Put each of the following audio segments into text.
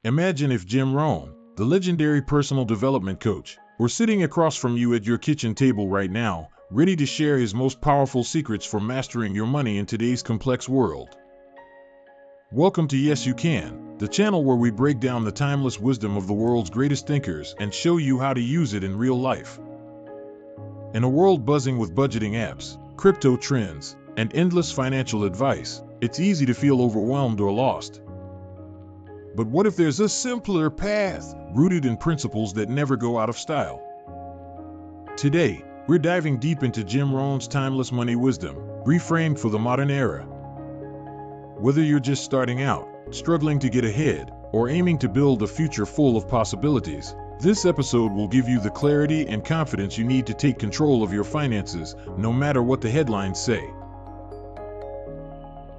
Imagine if Jim Rohn, the legendary personal development coach, were sitting across from you at your kitchen table right now, ready to share his most powerful secrets for mastering your money in today's complex world. Welcome to Yes You Can, the channel where we break down the timeless wisdom of the world's greatest thinkers and show you how to use it in real life. In a world buzzing with budgeting apps, crypto trends, and endless financial advice, it's easy to feel overwhelmed or lost. But what if there's a simpler path, rooted in principles that never go out of style? Today, we're diving deep into Jim Rohn's timeless money wisdom, reframed for the modern era. Whether you're just starting out, struggling to get ahead, or aiming to build a future full of possibilities, this episode will give you the clarity and confidence you need to take control of your finances, no matter what the headlines say.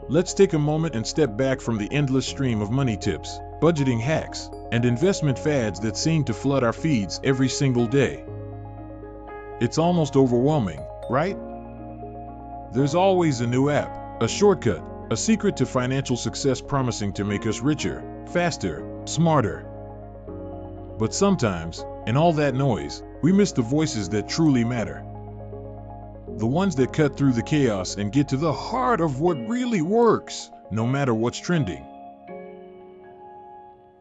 Let's take a moment and step back from the endless stream of money tips, budgeting hacks, and investment fads that seem to flood our feeds every single day. It's almost overwhelming, right? There's always a new app, a shortcut, a secret to financial success promising to make us richer, faster, smarter. But sometimes, in all that noise, we miss the voices that truly matter. The ones that cut through the chaos and get to the heart of what really works, no matter what's trending.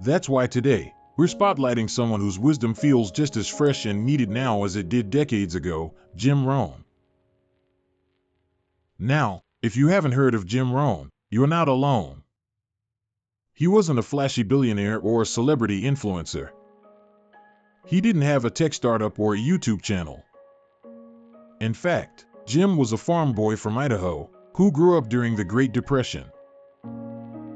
That's why today, we're spotlighting someone whose wisdom feels just as fresh and needed now as it did decades ago, Jim Rohn. Now, if you haven't heard of Jim Rohn, you're not alone. He wasn't a flashy billionaire or a celebrity influencer. He didn't have a tech startup or a YouTube channel. In fact, Jim was a farm boy from Idaho who grew up during the Great Depression.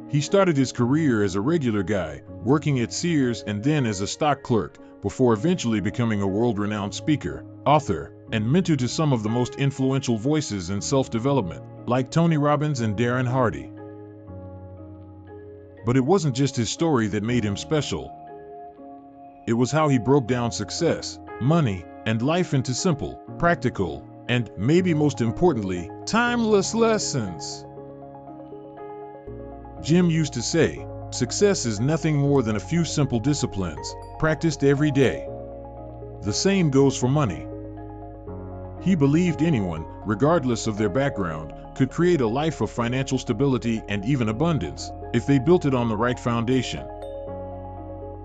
He started his career as a regular guy, working at Sears and then as a stock clerk, before eventually becoming a world-renowned speaker, author, and mentor to some of the most influential voices in self-development, like Tony Robbins and Darren Hardy. But it wasn't just his story that made him special. It was how he broke down success, money, and life into simple, practical, and, maybe most importantly, timeless lessons. Jim used to say, success is nothing more than a few simple disciplines, practiced every day. The same goes for money. He believed anyone, regardless of their background, could create a life of financial stability and even abundance, if they built it on the right foundation.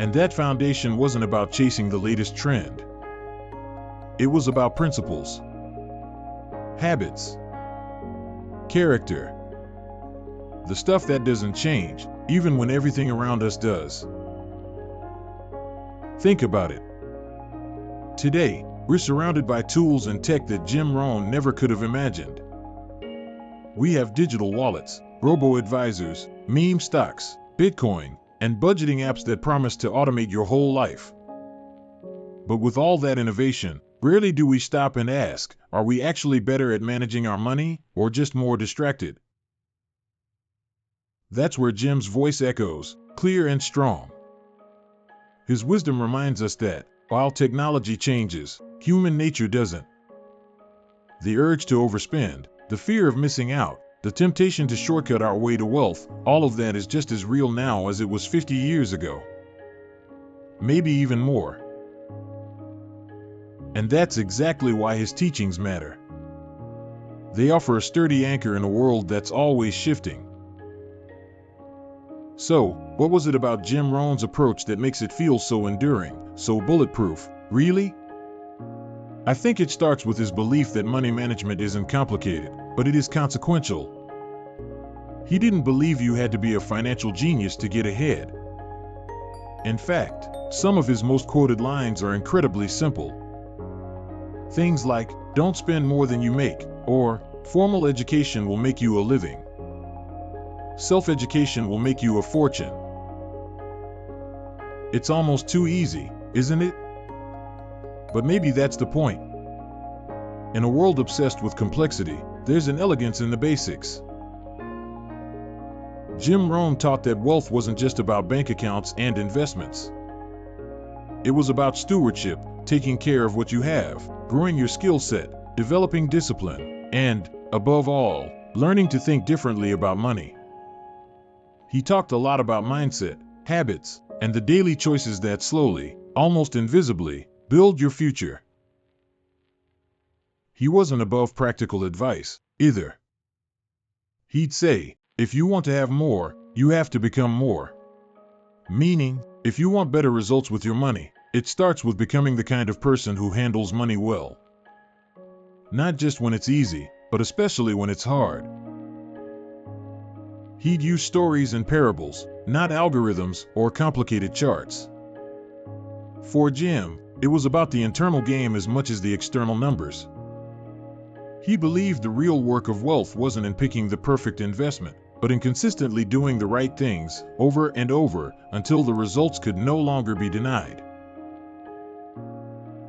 And that foundation wasn't about chasing the latest trend. It was about principles, habits, character. The stuff that doesn't change, even when everything around us does. Think about it. Today, we're surrounded by tools and tech that Jim Rohn never could have imagined. We have digital wallets, robo-advisors, meme stocks, Bitcoin, and budgeting apps that promise to automate your whole life. But with all that innovation, rarely do we stop and ask, are we actually better at managing our money, or just more distracted? That's where Jim's voice echoes, clear and strong. His wisdom reminds us that, while technology changes, human nature doesn't. The urge to overspend, the fear of missing out, the temptation to shortcut our way to wealth, all of that is just as real now as it was 50 years ago. Maybe even more. And that's exactly why his teachings matter. They offer a sturdy anchor in a world that's always shifting. So, what was it about Jim Rohn's approach that makes it feel so enduring, so bulletproof, really? I think it starts with his belief that money management isn't complicated, but it is consequential. He didn't believe you had to be a financial genius to get ahead. In fact, some of his most quoted lines are incredibly simple. Things like, don't spend more than you make, or, formal education will make you a living. Self-education will make you a fortune. It's almost too easy, isn't it? But maybe that's the point. In a world obsessed with complexity, there's an elegance in the basics. Jim Rohn taught that wealth wasn't just about bank accounts and investments. It was about stewardship, taking care of what you have, growing your skill set, developing discipline, and, above all, learning to think differently about money. He talked a lot about mindset, habits, and the daily choices that slowly, almost invisibly, build your future. He wasn't above practical advice, either. He'd say, if you want to have more, you have to become more. Meaning, if you want better results with your money, it starts with becoming the kind of person who handles money well. Not just when it's easy, but especially when it's hard. He'd use stories and parables, not algorithms or complicated charts. For Jim, it was about the internal game as much as the external numbers. He believed the real work of wealth wasn't in picking the perfect investment, but in consistently doing the right things over and over until the results could no longer be denied.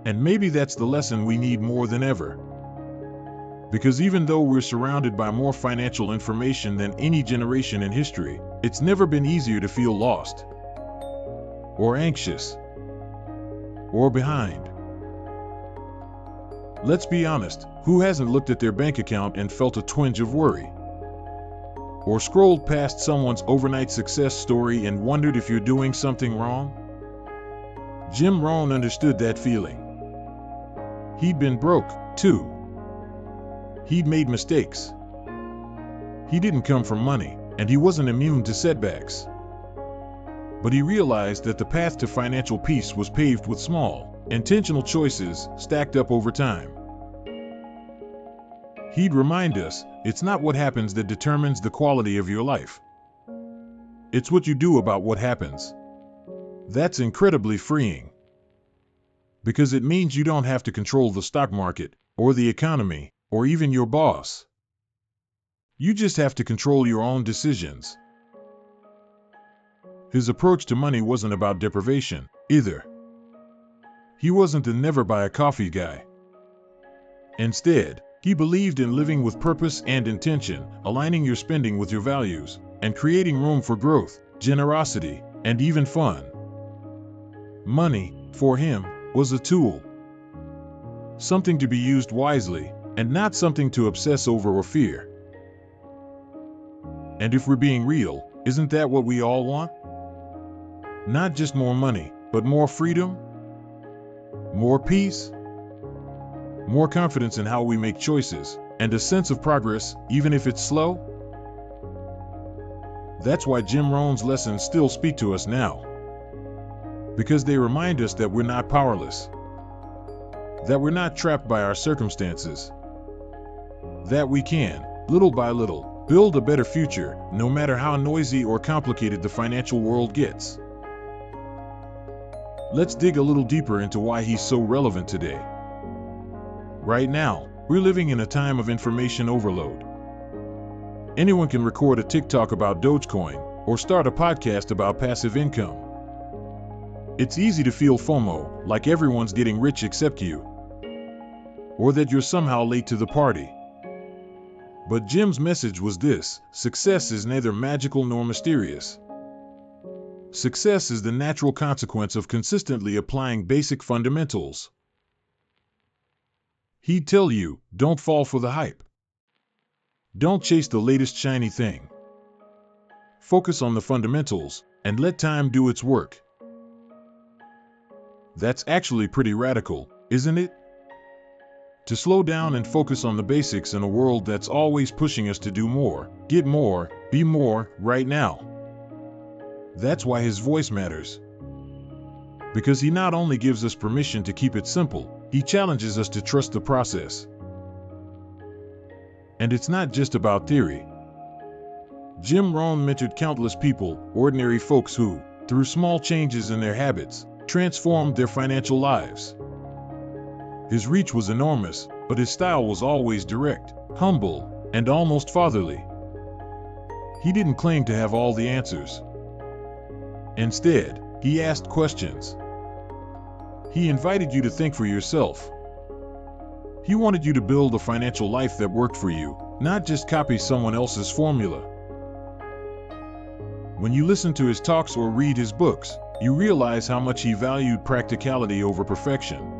And maybe that's the lesson we need more than ever. Because even though we're surrounded by more financial information than any generation in history, it's never been easier to feel lost, or anxious, or behind. Let's be honest, who hasn't looked at their bank account and felt a twinge of worry? Or scrolled past someone's overnight success story and wondered if you're doing something wrong? Jim Rohn understood that feeling. He'd been broke, too. He'd made mistakes. He didn't come from money, and he wasn't immune to setbacks. But he realized that the path to financial peace was paved with small, intentional choices stacked up over time. He'd remind us, it's not what happens that determines the quality of your life. It's what you do about what happens. That's incredibly freeing. Because it means you don't have to control the stock market, or the economy, or even your boss. You just have to control your own decisions. His approach to money wasn't about deprivation, either. He wasn't the never buy a coffee guy. Instead, he believed in living with purpose and intention, aligning your spending with your values, and creating room for growth, generosity, and even fun. Money, for him, was a tool. Something to be used wisely, and not something to obsess over or fear. And if we're being real, isn't that what we all want? Not just more money, but more freedom, more peace, more confidence in how we make choices, and a sense of progress, even if it's slow. That's why Jim Rohn's lessons still speak to us now. Because they remind us that we're not powerless, that we're not trapped by our circumstances, that we can, little by little, build a better future, no matter how noisy or complicated the financial world gets. Let's dig a little deeper into why he's so relevant today. Right now, we're living in a time of information overload. Anyone can record a TikTok about Dogecoin, or start a podcast about passive income. It's easy to feel FOMO, like everyone's getting rich except you, or that you're somehow late to the party. But Jim's message was this: success is neither magical nor mysterious. Success is the natural consequence of consistently applying basic fundamentals. He'd tell you, don't fall for the hype. Don't chase the latest shiny thing. Focus on the fundamentals, and let time do its work. That's actually pretty radical, isn't it? To slow down and focus on the basics in a world that's always pushing us to do more, get more, be more, right now. That's why his voice matters. Because he not only gives us permission to keep it simple, he challenges us to trust the process. And it's not just about theory. Jim Rohn mentored countless people, ordinary folks who, through small changes in their habits, transformed their financial lives. His reach was enormous, but his style was always direct, humble, and almost fatherly. He didn't claim to have all the answers. Instead, he asked questions. He invited you to think for yourself. He wanted you to build a financial life that worked for you, not just copy someone else's formula. When you listen to his talks or read his books, you realize how much he valued practicality over perfection.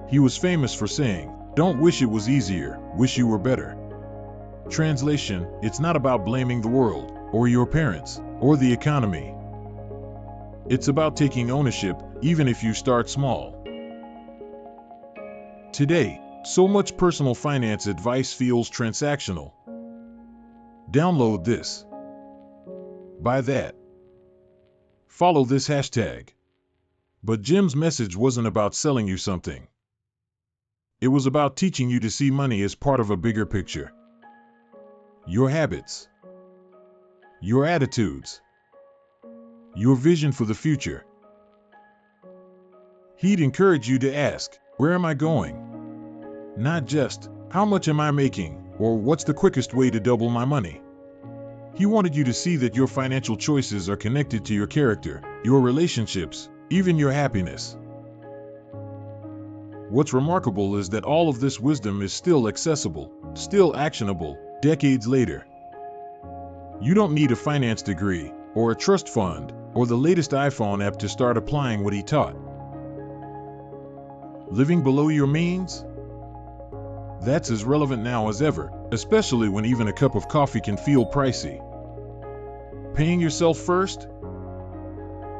He was famous for saying, "Don't wish it was easier, wish you were better." Translation, it's not about blaming the world, or your parents, or the economy. It's about taking ownership, even if you start small. Today, so much personal finance advice feels transactional. Download this. Buy that. Follow this hashtag. But Jim's message wasn't about selling you something. It was about teaching you to see money as part of a bigger picture. Your habits. Your attitudes. Your vision for the future. He'd encourage you to ask, where am I going? Not just, how much am I making, or what's the quickest way to double my money? He wanted you to see that your financial choices are connected to your character, your relationships, even your happiness. What's remarkable is that all of this wisdom is still accessible, still actionable, decades later. You don't need a finance degree, or a trust fund, or the latest iPhone app to start applying what he taught. Living below your means? That's as relevant now as ever, especially when even a cup of coffee can feel pricey. Paying yourself first?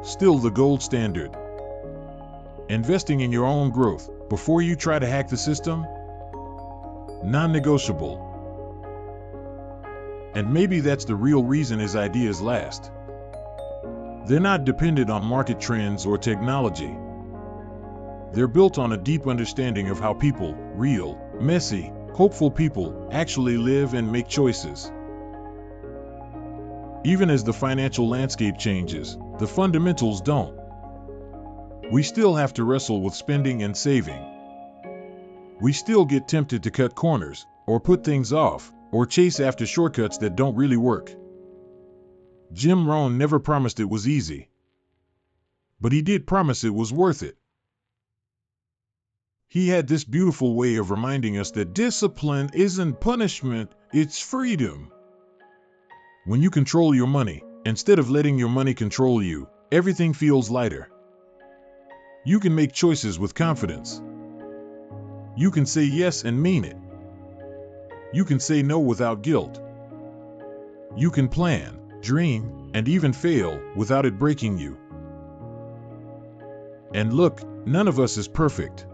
Still the gold standard. Investing in your own growth before you try to hack the system? Non-negotiable. And maybe that's the real reason his ideas last. They're not dependent on market trends or technology. They're built on a deep understanding of how people, real, messy, hopeful people, actually live and make choices. Even as the financial landscape changes, the fundamentals don't. We still have to wrestle with spending and saving. We still get tempted to cut corners, or put things off, or chase after shortcuts that don't really work. Jim Rohn never promised it was easy. But he did promise it was worth it. He had this beautiful way of reminding us that discipline isn't punishment, it's freedom. When you control your money, instead of letting your money control you, everything feels lighter. You can make choices with confidence. You can say yes and mean it. You can say no without guilt. You can plan, dream, and even fail without it breaking you. And look, none of us is perfect.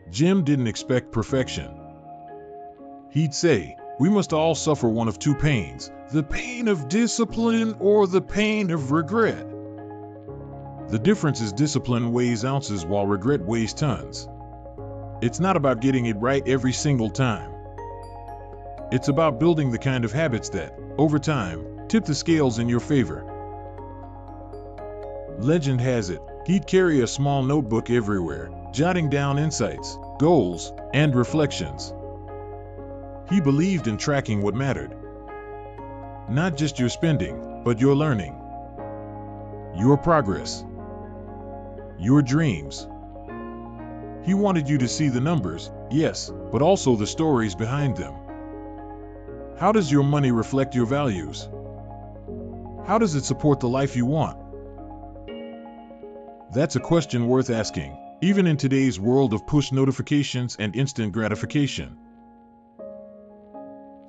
Jim didn't expect perfection. He'd say, we must all suffer one of two pains, the pain of discipline or the pain of regret. The difference is discipline weighs ounces while regret weighs tons. It's not about getting it right every single time. It's about building the kind of habits that, over time, tip the scales in your favor. Legend has it, he'd carry a small notebook everywhere, jotting down insights, goals, and reflections. He believed in tracking what mattered. Not just your spending, but your learning. Your progress. Your dreams. He wanted you to see the numbers, yes, but also the stories behind them. How does your money reflect your values? How does it support the life you want? That's a question worth asking, even in today's world of push notifications and instant gratification.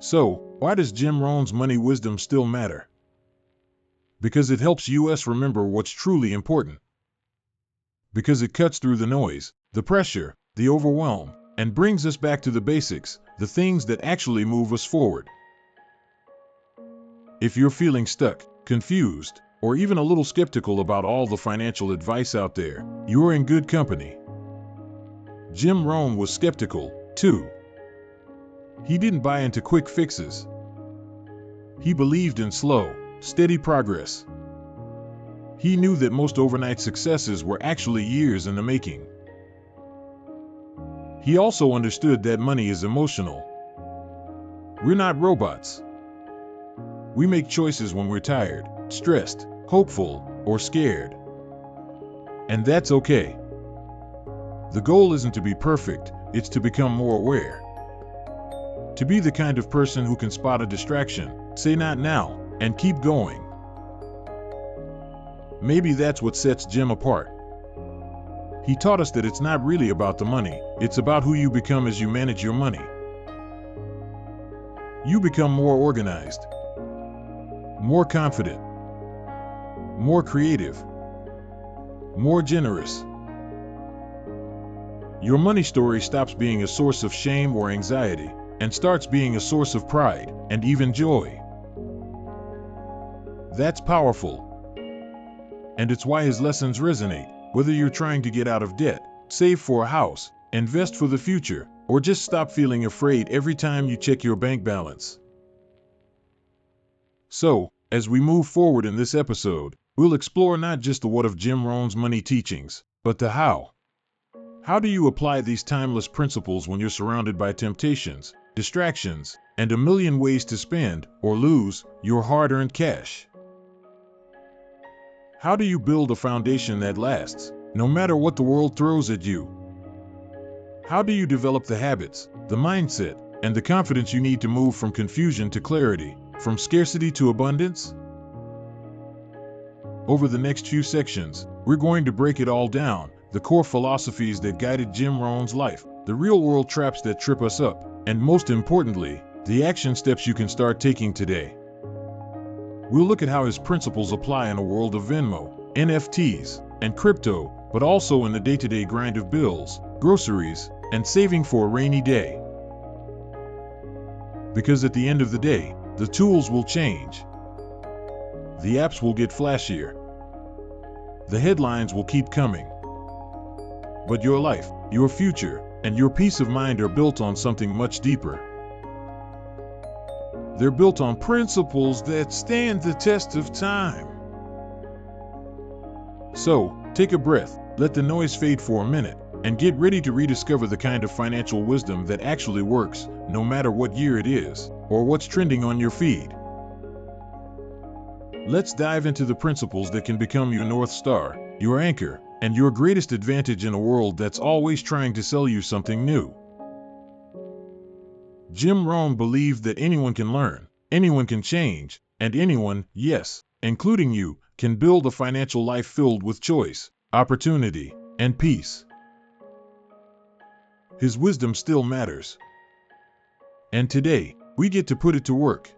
So, why does Jim Rohn's money wisdom still matter? Because it helps us remember what's truly important. Because it cuts through the noise, the pressure, the overwhelm, and brings us back to the basics, the things that actually move us forward. If you're feeling stuck, confused, or even a little skeptical about all the financial advice out there, you're in good company. Jim Rohn was skeptical, too. He didn't buy into quick fixes. He believed in slow, steady progress. He knew that most overnight successes were actually years in the making. He also understood that money is emotional. We're not robots. We make choices when we're tired, stressed, hopeful, or scared. And that's okay. The goal isn't to be perfect, it's to become more aware. To be the kind of person who can spot a distraction, say not now, and keep going. Maybe that's what sets Jim apart. He taught us that it's not really about the money, it's about who you become as you manage your money. You become more organized, more confident, more creative, more generous. Your money story stops being a source of shame or anxiety and starts being a source of pride and even joy. That's powerful. And it's why his lessons resonate, whether you're trying to get out of debt, save for a house, invest for the future, or just stop feeling afraid every time you check your bank balance. So, as we move forward in this episode, we'll explore not just the what of Jim Rohn's money teachings, but the how. How do you apply these timeless principles when you're surrounded by temptations, distractions, and a million ways to spend or lose your hard-earned cash? How do you build a foundation that lasts, no matter what the world throws at you? How do you develop the habits, the mindset, and the confidence you need to move from confusion to clarity, from scarcity to abundance? Over the next few sections, we're going to break it all down, the core philosophies that guided Jim Rohn's life, the real-world traps that trip us up, and most importantly, the action steps you can start taking today. We'll look at how his principles apply in a world of Venmo, NFTs, and crypto, but also in the day-to-day grind of bills, groceries, and saving for a rainy day. Because at the end of the day, the tools will change. The apps will get flashier. The headlines will keep coming. But your life, your future, and your peace of mind are built on something much deeper. They're built on principles that stand the test of time. So, take a breath, let the noise fade for a minute, and get ready to rediscover the kind of financial wisdom that actually works, no matter what year it is, or what's trending on your feed. Let's dive into the principles that can become your North Star, your anchor, and your greatest advantage in a world that's always trying to sell you something new. Jim Rohn believed that anyone can learn, anyone can change, and anyone, yes, including you, can build a financial life filled with choice, opportunity, and peace. His wisdom still matters. And today, we get to put it to work.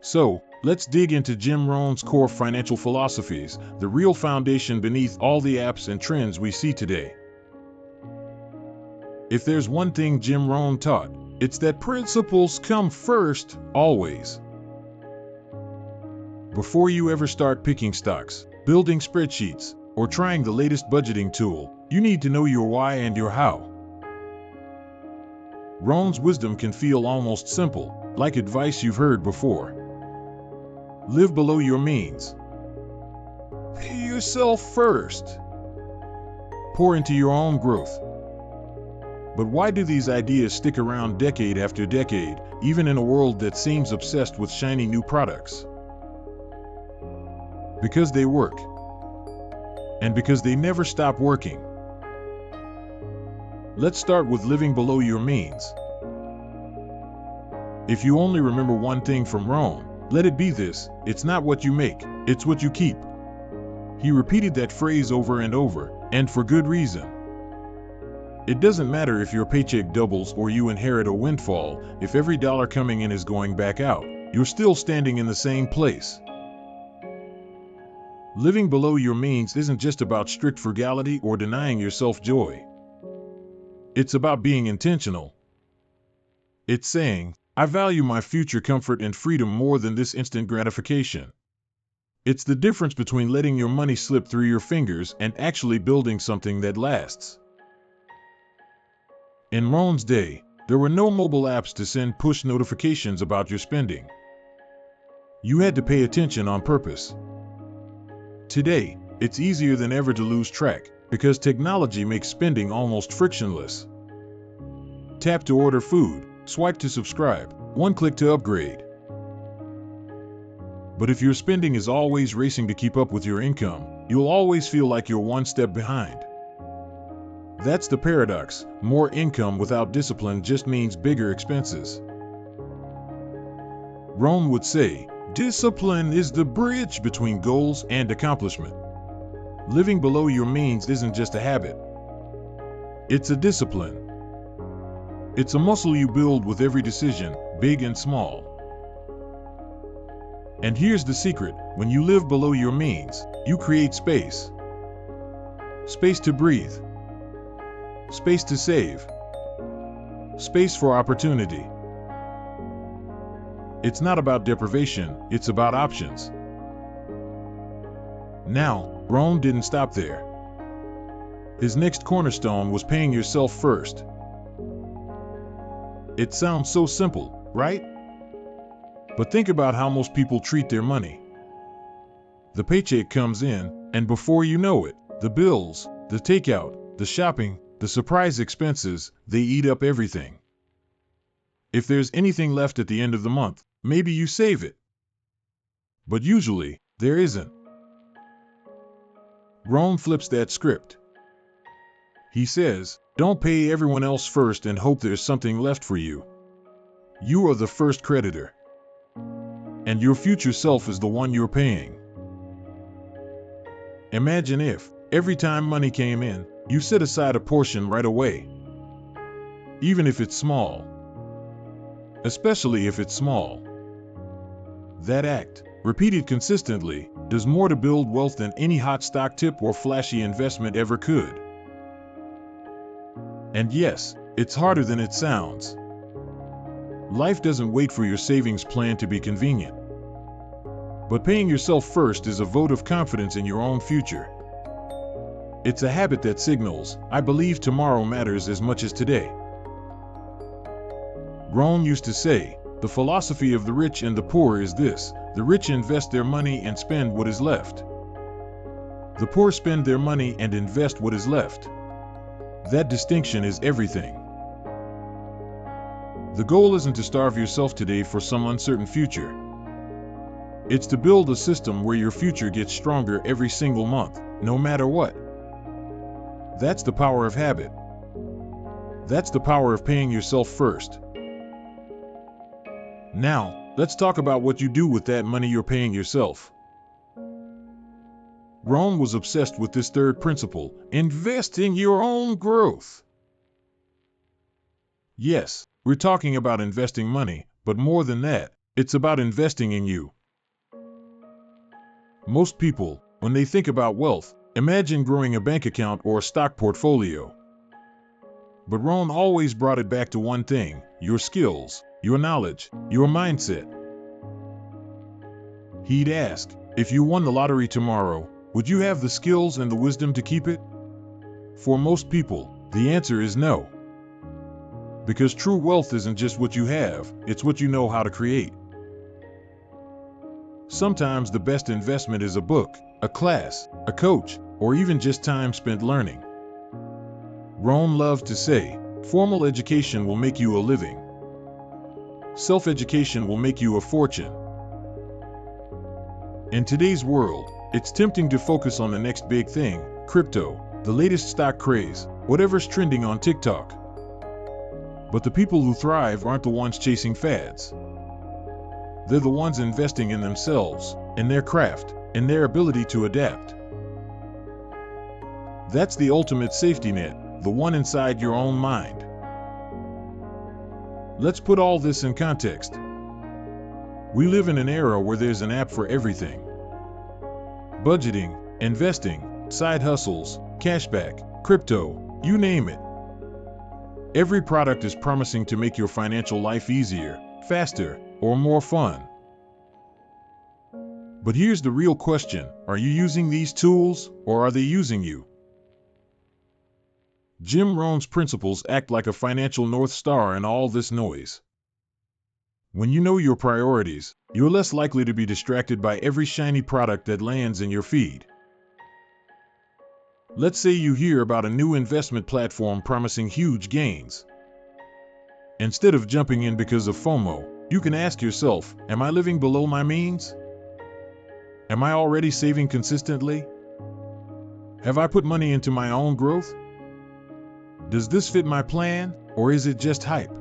So, let's dig into Jim Rohn's core financial philosophies, the real foundation beneath all the apps and trends we see today. If there's one thing Jim Rohn taught, it's that principles come first, always. Before you ever start picking stocks, building spreadsheets, or trying the latest budgeting tool, you need to know your why and your how. Rohn's wisdom can feel almost simple, like advice you've heard before. Live below your means. Pay yourself first. Pour into your own growth. But why do these ideas stick around decade after decade, even in a world that seems obsessed with shiny new products? Because they work. And because they never stop working. Let's start with living below your means. If you only remember one thing from Rohn, let it be this: it's not what you make, it's what you keep. He repeated that phrase over and over, and for good reason. It doesn't matter if your paycheck doubles or you inherit a windfall, if every dollar coming in is going back out, you're still standing in the same place. Living below your means isn't just about strict frugality or denying yourself joy. It's about being intentional. It's saying, I value my future comfort and freedom more than this instant gratification. It's the difference between letting your money slip through your fingers and actually building something that lasts. In Rohn's day, there were no mobile apps to send push notifications about your spending. You had to pay attention on purpose. Today, it's easier than ever to lose track, because technology makes spending almost frictionless. Tap to order food, swipe to subscribe, one click to upgrade. But if your spending is always racing to keep up with your income, you'll always feel like you're one step behind. That's the paradox. More income without discipline just means bigger expenses. Rohn would say, discipline is the bridge between goals and accomplishment. Living below your means isn't just a habit. It's a discipline. It's a muscle you build with every decision, big and small. And here's the secret: when you live below your means, you create space. Space to breathe. Space to save. Space for opportunity. It's not about deprivation, it's about options. Now, Rohn didn't stop there. His next cornerstone was paying yourself first. It sounds so simple, right? But think about how most people treat their money. The paycheck comes in, and before you know it, the bills, the takeout, the shopping, the surprise expenses, they eat up everything. If there's anything left at the end of the month, maybe you save it. But usually, there isn't. Rohn flips that script. He says, don't pay everyone else first and hope there's something left for you. You are the first creditor. And your future self is the one you're paying. Imagine if, every time money came in, you set aside a portion right away. Even if it's small. Especially if it's small. That act, repeated consistently, does more to build wealth than any hot stock tip or flashy investment ever could. And yes, it's harder than it sounds. Life doesn't wait for your savings plan to be convenient. But paying yourself first is a vote of confidence in your own future. It's a habit that signals, I believe tomorrow matters as much as today. Rohn used to say, the philosophy of the rich and the poor is this: the rich invest their money and spend what is left. The poor spend their money and invest what is left. That distinction is everything. The goal isn't to starve yourself today for some uncertain future. It's to build a system where your future gets stronger every single month, no matter what. That's the power of habit. That's the power of paying yourself first. Now, let's talk about what you do with that money you're paying yourself. Rohn was obsessed with this third principle: invest in your own growth. Yes, we're talking about investing money, but more than that, it's about investing in you. Most people, when they think about wealth, imagine growing a bank account or a stock portfolio. But Rohn always brought it back to one thing: your skills, your knowledge, your mindset. He'd ask, if you won the lottery tomorrow, would you have the skills and the wisdom to keep it? For most people, the answer is no. Because true wealth isn't just what you have, it's what you know how to create. Sometimes the best investment is a book, a class, a coach, or even just time spent learning. Rohn loved to say, formal education will make you a living. Self-education will make you a fortune. In today's world, it's tempting to focus on the next big thing: crypto, the latest stock craze, whatever's trending on TikTok. But the people who thrive aren't the ones chasing fads. They're the ones investing in themselves, in their craft, in their ability to adapt. That's the ultimate safety net, the one inside your own mind. Let's put all this in context. We live in an era where there's an app for everything. Budgeting, investing, side hustles, cashback, crypto, you name it. Every product is promising to make your financial life easier, faster, or more fun. But here's the real question: are you using these tools, or are they using you? Jim Rohn's principles act like a financial North Star in all this noise. When you know your priorities, you're less likely to be distracted by every shiny product that lands in your feed. Let's say you hear about a new investment platform promising huge gains. Instead of jumping in because of FOMO, you can ask yourself, am I living below my means? Am I already saving consistently? Have I put money into my own growth? Does this fit my plan, or is it just hype?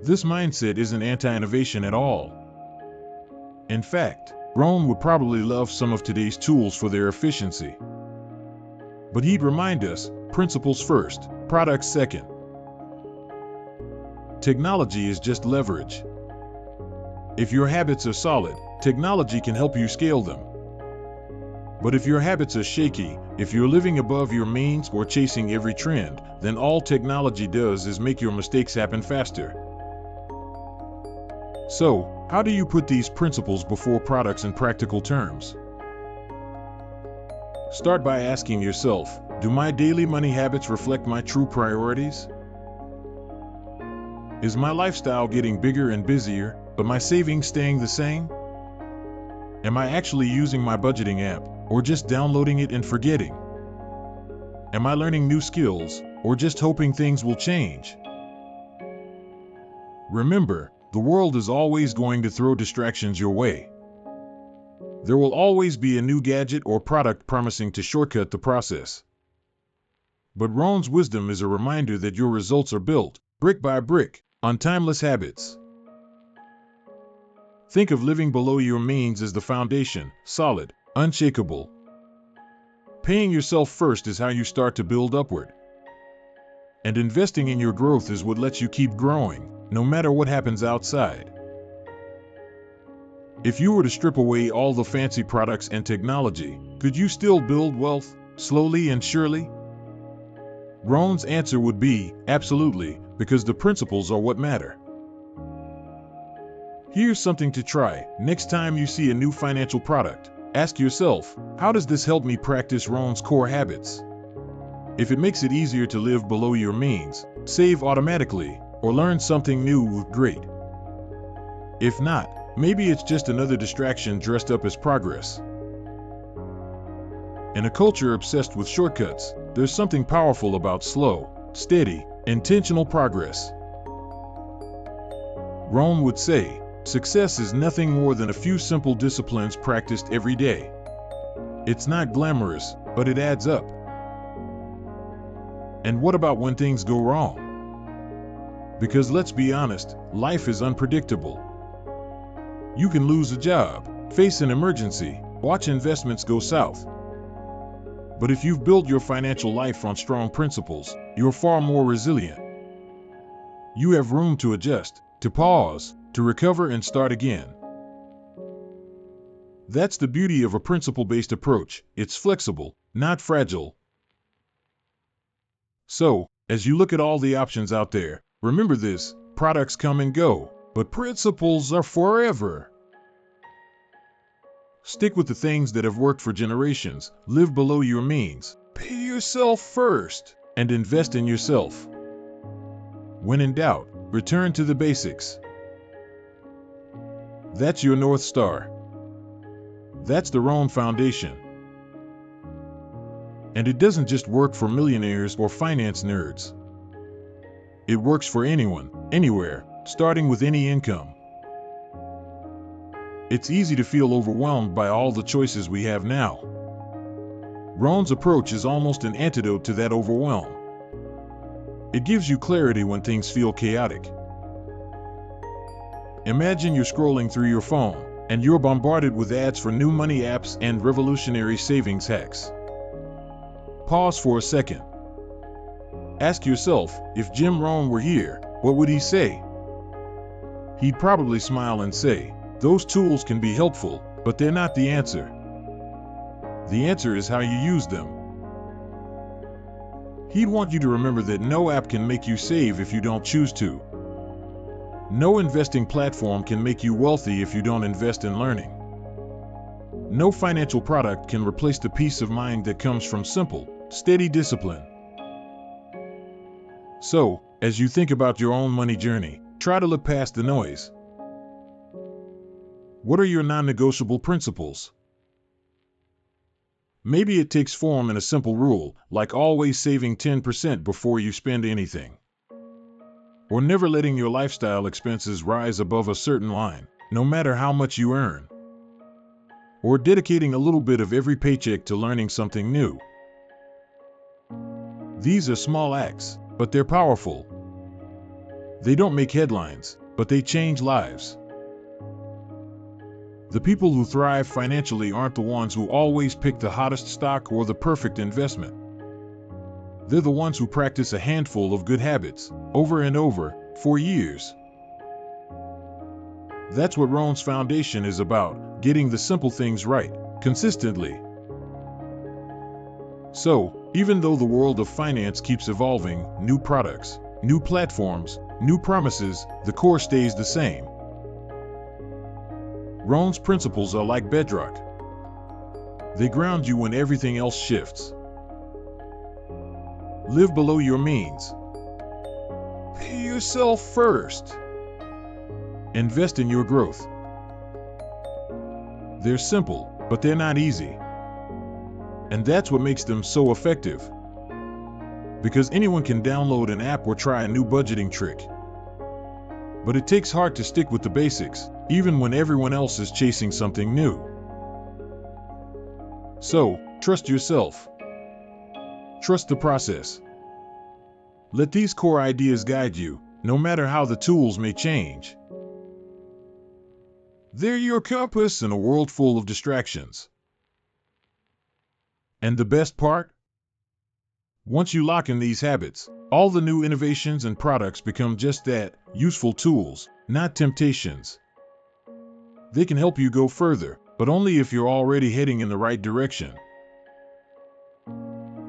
This mindset isn't anti-innovation at all. In fact, Rohn would probably love some of today's tools for their efficiency. But he'd remind us, principles first, products second. Technology is just leverage. If your habits are solid, technology can help you scale them. But if your habits are shaky, if you're living above your means or chasing every trend, then all technology does is make your mistakes happen faster. So, how do you put these principles before products in practical terms? Start by asking yourself, do my daily money habits reflect my true priorities? Is my lifestyle getting bigger and busier, but my savings staying the same? Am I actually using my budgeting app, or just downloading it and forgetting? Am I learning new skills, or just hoping things will change? Remember, the world is always going to throw distractions your way. There will always be a new gadget or product promising to shortcut the process. But Rohn's wisdom is a reminder that your results are built, brick by brick, on timeless habits. Think of living below your means as the foundation, solid, unshakable. Paying yourself first is how you start to build upward. And investing in your growth is what lets you keep growing, no matter what happens outside. If you were to strip away all the fancy products and technology, could you still build wealth, slowly and surely? Rohn's answer would be, absolutely, because the principles are what matter. Here's something to try. Next time you see a new financial product, ask yourself, how does this help me practice Rohn's core habits? If it makes it easier to live below your means, save automatically, or learn something new, great. If not, maybe it's just another distraction dressed up as progress. In a culture obsessed with shortcuts, there's something powerful about slow, steady, intentional progress. Rohn would say, success is nothing more than a few simple disciplines practiced every day. It's not glamorous, but it adds up. And what about when things go wrong? Because let's be honest, life is unpredictable. You can lose a job, face an emergency, watch investments go south. But if you've built your financial life on strong principles, you're far more resilient. You have room to adjust, to pause, to recover and start again. That's the beauty of a principle-based approach. It's flexible, not fragile. So, as you look at all the options out there, remember this, products come and go, but principles are forever. Stick with the things that have worked for generations, live below your means, pay yourself first, and invest in yourself. When in doubt, return to the basics. That's your North Star. That's the Rohn Foundation. And it doesn't just work for millionaires or finance nerds. It works for anyone, anywhere, starting with any income. It's easy to feel overwhelmed by all the choices we have now. Rohn's approach is almost an antidote to that overwhelm. It gives you clarity when things feel chaotic. Imagine you're scrolling through your phone, and you're bombarded with ads for new money apps and revolutionary savings hacks. Pause for a second. Ask yourself, if Jim Rohn were here, what would he say? He'd probably smile and say, those tools can be helpful, but they're not the answer. The answer is how you use them. He'd want you to remember that no app can make you save if you don't choose to. No investing platform can make you wealthy if you don't invest in learning. No financial product can replace the peace of mind that comes from simple, steady discipline. So, as you think about your own money journey, try to look past the noise. What are your non-negotiable principles? Maybe it takes form in a simple rule, like always saving 10% before you spend anything. Or never letting your lifestyle expenses rise above a certain line, no matter how much you earn. Or dedicating a little bit of every paycheck to learning something new. These are small acts, but they're powerful. They don't make headlines, but they change lives. The people who thrive financially aren't the ones who always pick the hottest stock or the perfect investment. They're the ones who practice a handful of good habits, over and over, for years. That's what Rohn's foundation is about, getting the simple things right, consistently. So, even though the world of finance keeps evolving, new products, new platforms, new promises, the core stays the same. Rohn's principles are like bedrock. They ground you when everything else shifts. Live below your means. Pay yourself first. Invest in your growth. They're simple, but they're not easy. And that's what makes them so effective. Because anyone can download an app or try a new budgeting trick. But it takes heart to stick with the basics, even when everyone else is chasing something new. So, trust yourself. Trust the process. Let these core ideas guide you, no matter how the tools may change. They're your compass in a world full of distractions. And the best part? Once you lock in these habits, all the new innovations and products become just that, useful tools, not temptations. They can help you go further, but only if you're already heading in the right direction.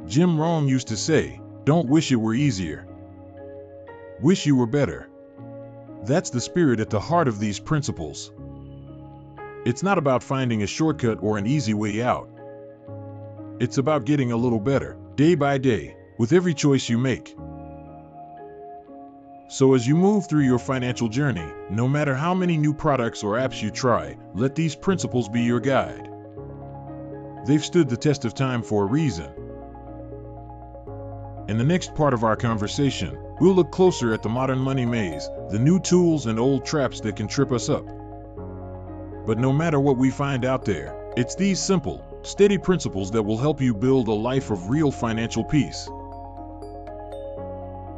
Jim Rohn used to say, "Don't wish it were easier. Wish you were better." That's the spirit at the heart of these principles. It's not about finding a shortcut or an easy way out. It's about getting a little better, day by day, with every choice you make. So as you move through your financial journey, no matter how many new products or apps you try, let these principles be your guide. They've stood the test of time for a reason. In the next part of our conversation, we'll look closer at the modern money maze, the new tools and old traps that can trip us up. But no matter what we find out there, it's these simple, steady principles that will help you build a life of real financial peace.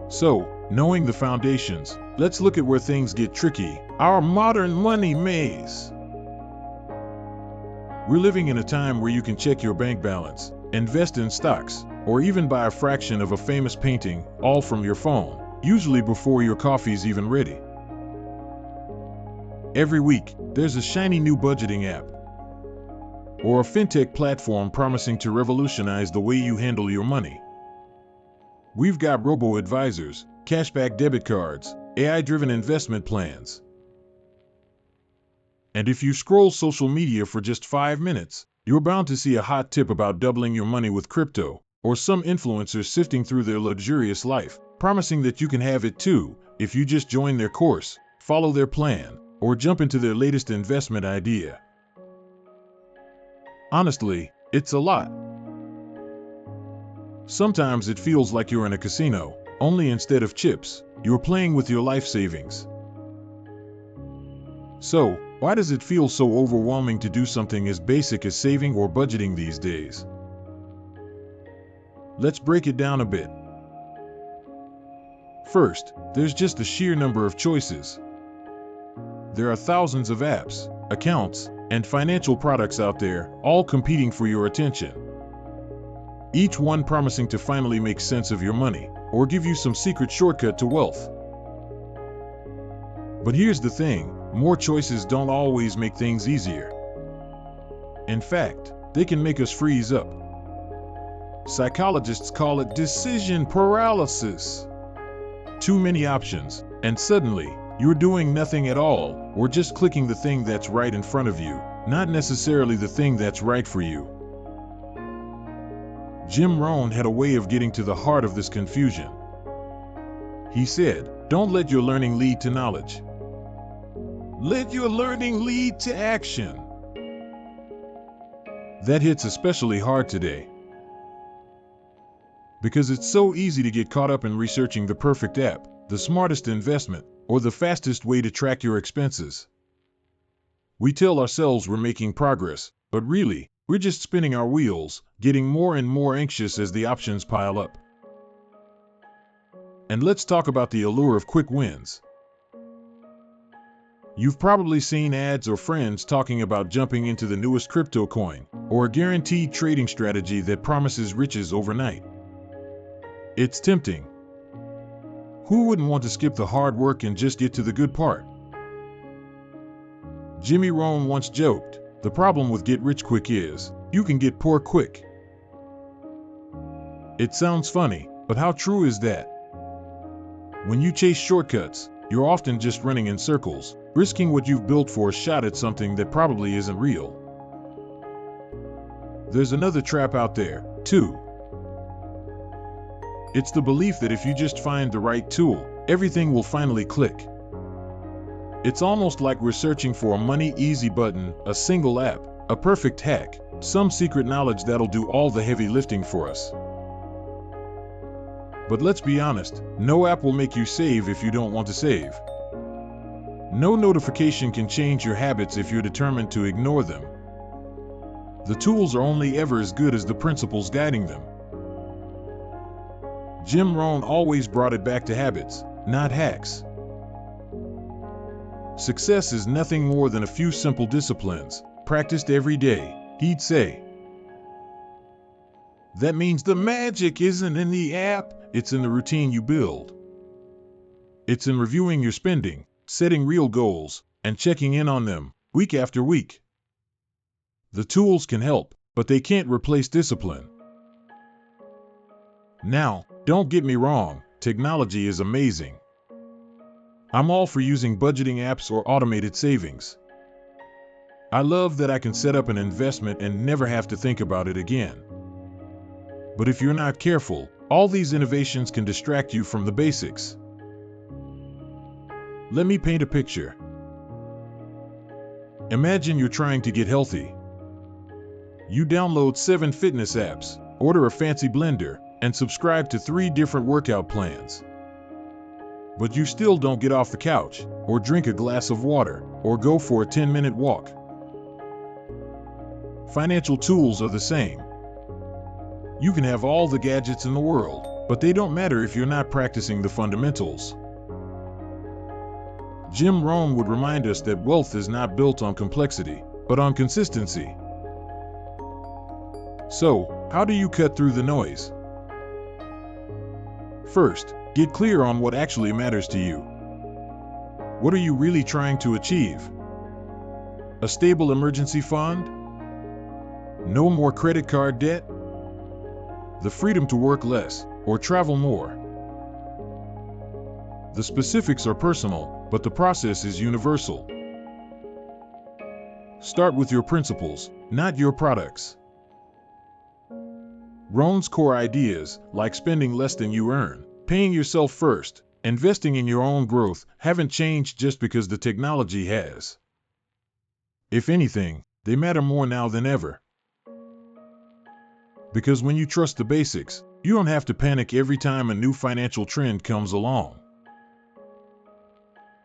So, knowing the foundations, let's look at where things get tricky, our modern money maze. We're living in a time where you can check your bank balance, invest in stocks, or even buy a fraction of a famous painting, all from your phone, usually before your coffee's even ready. Every week, there's a shiny new budgeting app, or a fintech platform promising to revolutionize the way you handle your money. We've got robo-advisors, cashback debit cards, AI-driven investment plans. And if you scroll social media for just 5 minutes, you're bound to see a hot tip about doubling your money with crypto, or some influencers sifting through their luxurious life, promising that you can have it too, if you just join their course, follow their plan, or jump into their latest investment idea. Honestly, it's a lot. Sometimes it feels like you're in a casino, only instead of chips, you're playing with your life savings. So, why does it feel so overwhelming to do something as basic as saving or budgeting these days? Let's break it down a bit. First, there's just the sheer number of choices. There are thousands of apps, accounts, and financial products out there, all competing for your attention. Each one promising to finally make sense of your money, or give you some secret shortcut to wealth. But here's the thing, more choices don't always make things easier. In fact, they can make us freeze up. Psychologists call it decision paralysis. Too many options, and suddenly, you're doing nothing at all, or just clicking the thing that's right in front of you, not necessarily the thing that's right for you. Jim Rohn had a way of getting to the heart of this confusion. He said, "Don't let your learning lead to knowledge. Let your learning lead to action." That hits especially hard today. Because it's so easy to get caught up in researching the perfect app, the smartest investment, or the fastest way to track your expenses. We tell ourselves we're making progress, but really, we're just spinning our wheels, getting more and more anxious as the options pile up. And let's talk about the allure of quick wins. You've probably seen ads or friends talking about jumping into the newest crypto coin, or a guaranteed trading strategy that promises riches overnight. It's tempting. Who wouldn't want to skip the hard work and just get to the good part? Jimmy Rohn once joked, "The problem with get rich quick is, you can get poor quick." It sounds funny, but how true is that? When you chase shortcuts, you're often just running in circles, risking what you've built for a shot at something that probably isn't real. There's another trap out there, too. It's the belief that if you just find the right tool, everything will finally click. It's almost like we're searching for a money easy button, a single app, a perfect hack, some secret knowledge that'll do all the heavy lifting for us. But let's be honest, no app will make you save if you don't want to save. No notification can change your habits if you're determined to ignore them. The tools are only ever as good as the principles guiding them. Jim Rohn always brought it back to habits, not hacks. Success is nothing more than a few simple disciplines, practiced every day, he'd say. That means the magic isn't in the app, it's in the routine you build. It's in reviewing your spending, setting real goals, and checking in on them, week after week. The tools can help, but they can't replace discipline. Now, don't get me wrong, technology is amazing. I'm all for using budgeting apps or automated savings. I love that I can set up an investment and never have to think about it again. But if you're not careful, all these innovations can distract you from the basics. Let me paint a picture. Imagine you're trying to get healthy. You download 7 fitness apps, order a fancy blender, and subscribe to 3 different workout plans. But you still don't get off the couch, or drink a glass of water, or go for a 10-minute walk. Financial tools are the same. You can have all the gadgets in the world, but they don't matter if you're not practicing the fundamentals. Jim Rohn would remind us that wealth is not built on complexity, but on consistency. So, how do you cut through the noise? First, get clear on what actually matters to you. What are you really trying to achieve? A stable emergency fund? No more credit card debt? The freedom to work less, or travel more? The specifics are personal, but the process is universal. Start with your principles, not your products. Rohn's core ideas, like spending less than you earn, paying yourself first, investing in your own growth, haven't changed just because the technology has. If anything, they matter more now than ever. Because when you trust the basics, you don't have to panic every time a new financial trend comes along.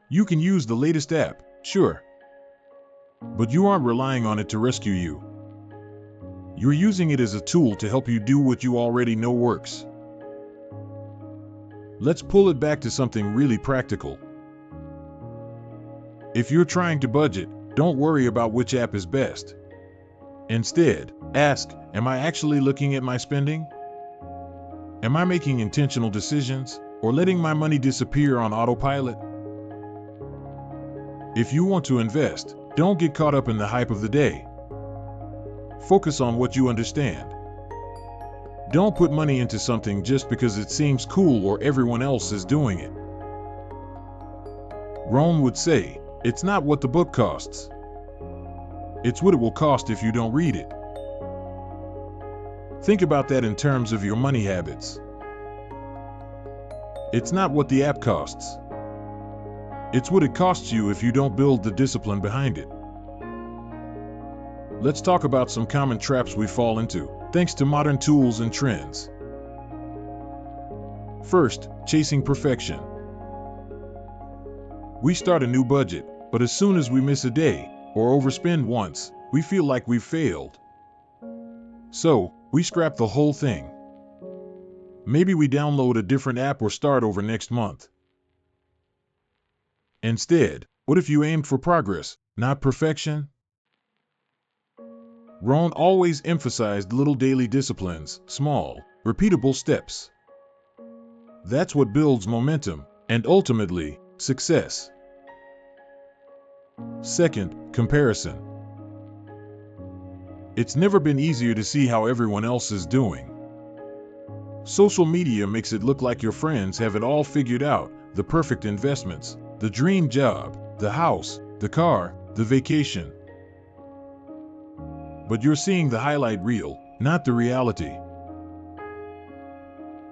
You can use the latest app, sure. But you aren't relying on it to rescue you. You're using it as a tool to help you do what you already know works. Let's pull it back to something really practical. If you're trying to budget, don't worry about which app is best. Instead, ask, am I actually looking at my spending? Am I making intentional decisions, or letting my money disappear on autopilot? If you want to invest, don't get caught up in the hype of the day. Focus on what you understand. Don't put money into something just because it seems cool or everyone else is doing it. Rohn would say, it's not what the book costs. It's what it will cost if you don't read it. Think about that in terms of your money habits. It's not what the app costs. It's what it costs you if you don't build the discipline behind it. Let's talk about some common traps we fall into, thanks to modern tools and trends. First, chasing perfection. We start a new budget, but as soon as we miss a day, or overspend once, we feel like we've failed. So, we scrap the whole thing. Maybe we download a different app or start over next month. Instead, what if you aimed for progress, not perfection? Rohn always emphasized little daily disciplines, small, repeatable steps. That's what builds momentum, and ultimately, success. Second, comparison. It's never been easier to see how everyone else is doing. Social media makes it look like your friends have it all figured out, the perfect investments, the dream job, the house, the car, the vacation. But you're seeing the highlight reel, not the reality.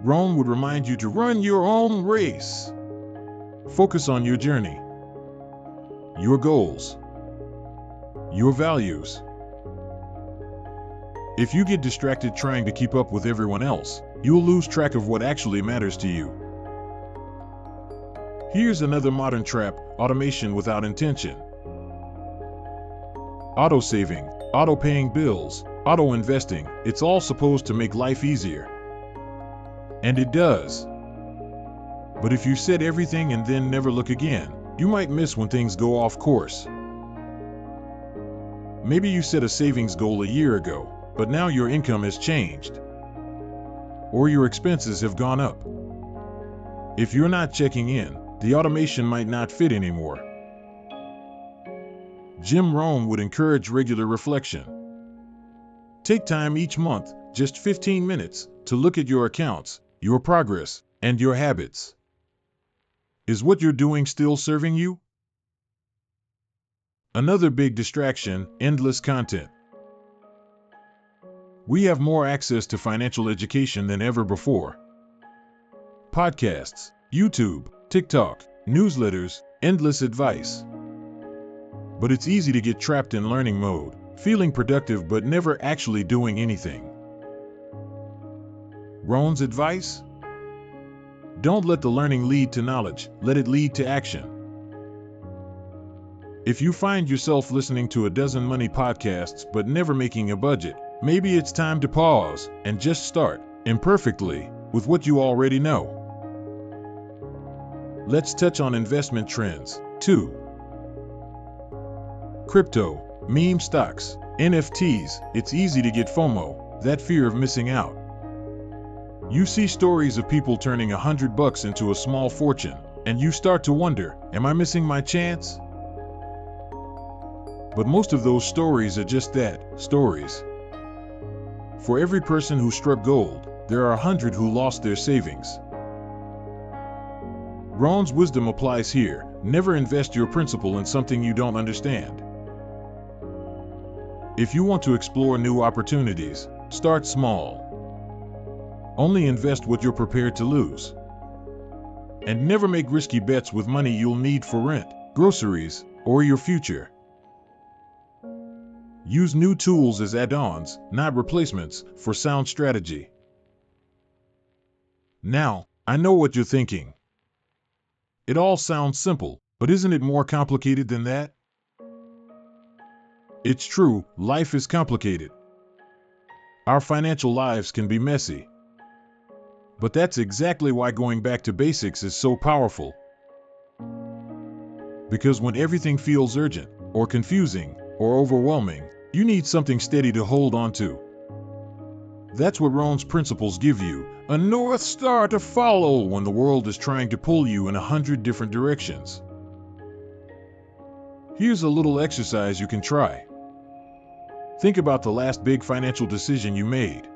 Rohn would remind you to run your own race. Focus on your journey, your goals, your values. If you get distracted trying to keep up with everyone else, you'll lose track of what actually matters to you. Here's another modern trap: automation without intention. Auto-saving, auto-paying bills, auto-investing, it's all supposed to make life easier. And it does. But if you set everything and then never look again, you might miss when things go off course. Maybe you set a savings goal a year ago, but now your income has changed, or your expenses have gone up. If you're not checking in, the automation might not fit anymore. Jim Rohn would encourage regular reflection. Take time each month, just 15 minutes, to look at your accounts, your progress, and your habits. Is what you're doing still serving you? Another big distraction: endless content. We have more access to financial education than ever before. Podcasts, YouTube, TikTok, newsletters, endless advice. But it's easy to get trapped in learning mode, feeling productive but never actually doing anything. Rohn's advice? Don't let the learning lead to knowledge, let it lead to action. If you find yourself listening to a dozen money podcasts but never making a budget, maybe it's time to pause and just start, imperfectly, with what you already know. Let's touch on investment trends, too. Crypto, meme stocks, NFTs, it's easy to get FOMO, that fear of missing out. You see stories of people turning $100 into a small fortune, and you start to wonder, am I missing my chance? But most of those stories are just that, stories. For every person who struck gold, there are 100 who lost their savings. Rohn's wisdom applies here: never invest your principal in something you don't understand. If you want to explore new opportunities, start small. Only invest what you're prepared to lose. And never make risky bets with money you'll need for rent, groceries, or your future. Use new tools as add-ons, not replacements, for sound strategy. Now, I know what you're thinking. It all sounds simple, but isn't it more complicated than that? It's true, life is complicated. Our financial lives can be messy. But that's exactly why going back to basics is so powerful. Because when everything feels urgent, or confusing, or overwhelming, you need something steady to hold on to. That's what Rohn's principles give you, a North Star to follow when the world is trying to pull you in 100 different directions. Here's a little exercise you can try. Think about the last big financial decision you made.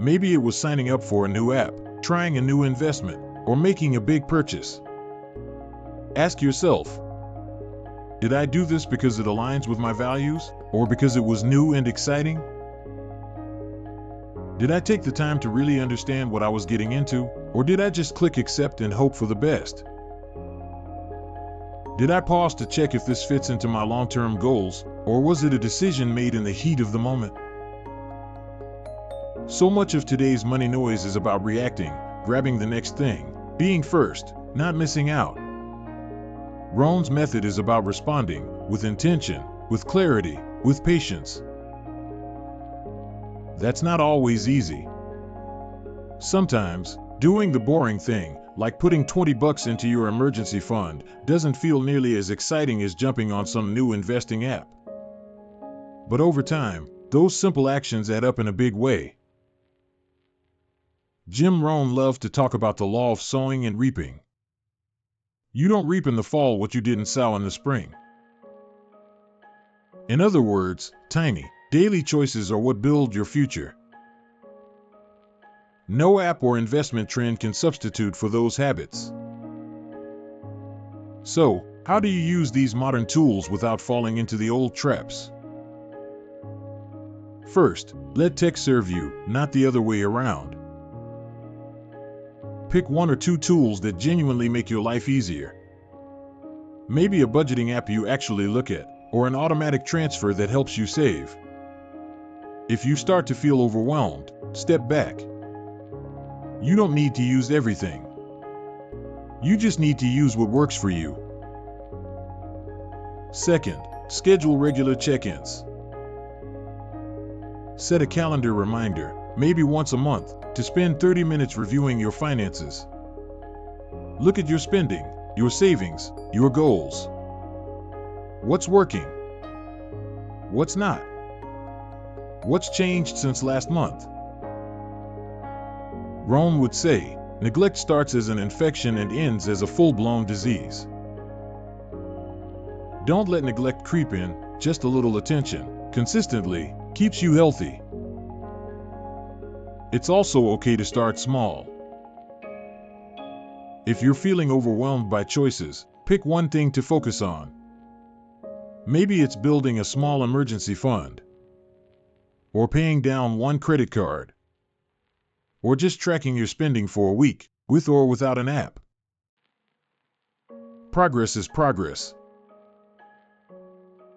Maybe it was signing up for a new app, trying a new investment, or making a big purchase. Ask yourself, did I do this because it aligns with my values, or because it was new and exciting? Did I take the time to really understand what I was getting into, or did I just click accept and hope for the best? Did I pause to check if this fits into my long-term goals, or was it a decision made in the heat of the moment? So much of today's money noise is about reacting, grabbing the next thing, being first, not missing out. Rohn's method is about responding, with intention, with clarity, with patience. That's not always easy. Sometimes, doing the boring thing, like putting $20 into your emergency fund, doesn't feel nearly as exciting as jumping on some new investing app. But over time, those simple actions add up in a big way. Jim Rohn loved to talk about the law of sowing and reaping. You don't reap in the fall what you didn't sow in the spring. In other words, tiny, daily choices are what build your future. No app or investment trend can substitute for those habits. So, how do you use these modern tools without falling into the old traps? First, let tech serve you, not the other way around. Pick one or two tools that genuinely make your life easier. Maybe a budgeting app you actually look at, or an automatic transfer that helps you save. If you start to feel overwhelmed, step back. You don't need to use everything. You just need to use what works for you. Second, schedule regular check-ins. Set a calendar reminder, maybe once a month, to spend 30 minutes reviewing your finances. Look at your spending, your savings, your goals. What's working? What's not? What's changed since last month? Rohn would say, neglect starts as an infection and ends as a full-blown disease. Don't let neglect creep in, just a little attention, consistently, keeps you healthy. It's also okay to start small. If you're feeling overwhelmed by choices, pick one thing to focus on. Maybe it's building a small emergency fund, or paying down one credit card, or just tracking your spending for a week, with or without an app. Progress is progress.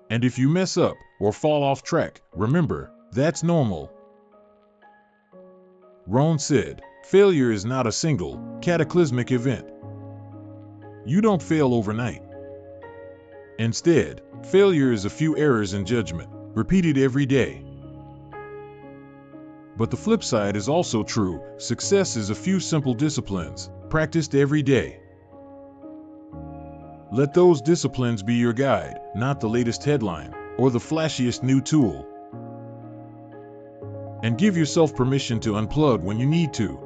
And if you mess up or fall off track, remember, that's normal. Rohn said, failure is not a single, cataclysmic event. You don't fail overnight. Instead, failure is a few errors in judgment, repeated every day. But the flip side is also true. Success is a few simple disciplines, practiced every day. Let those disciplines be your guide, not the latest headline, or the flashiest new tool. And give yourself permission to unplug when you need to.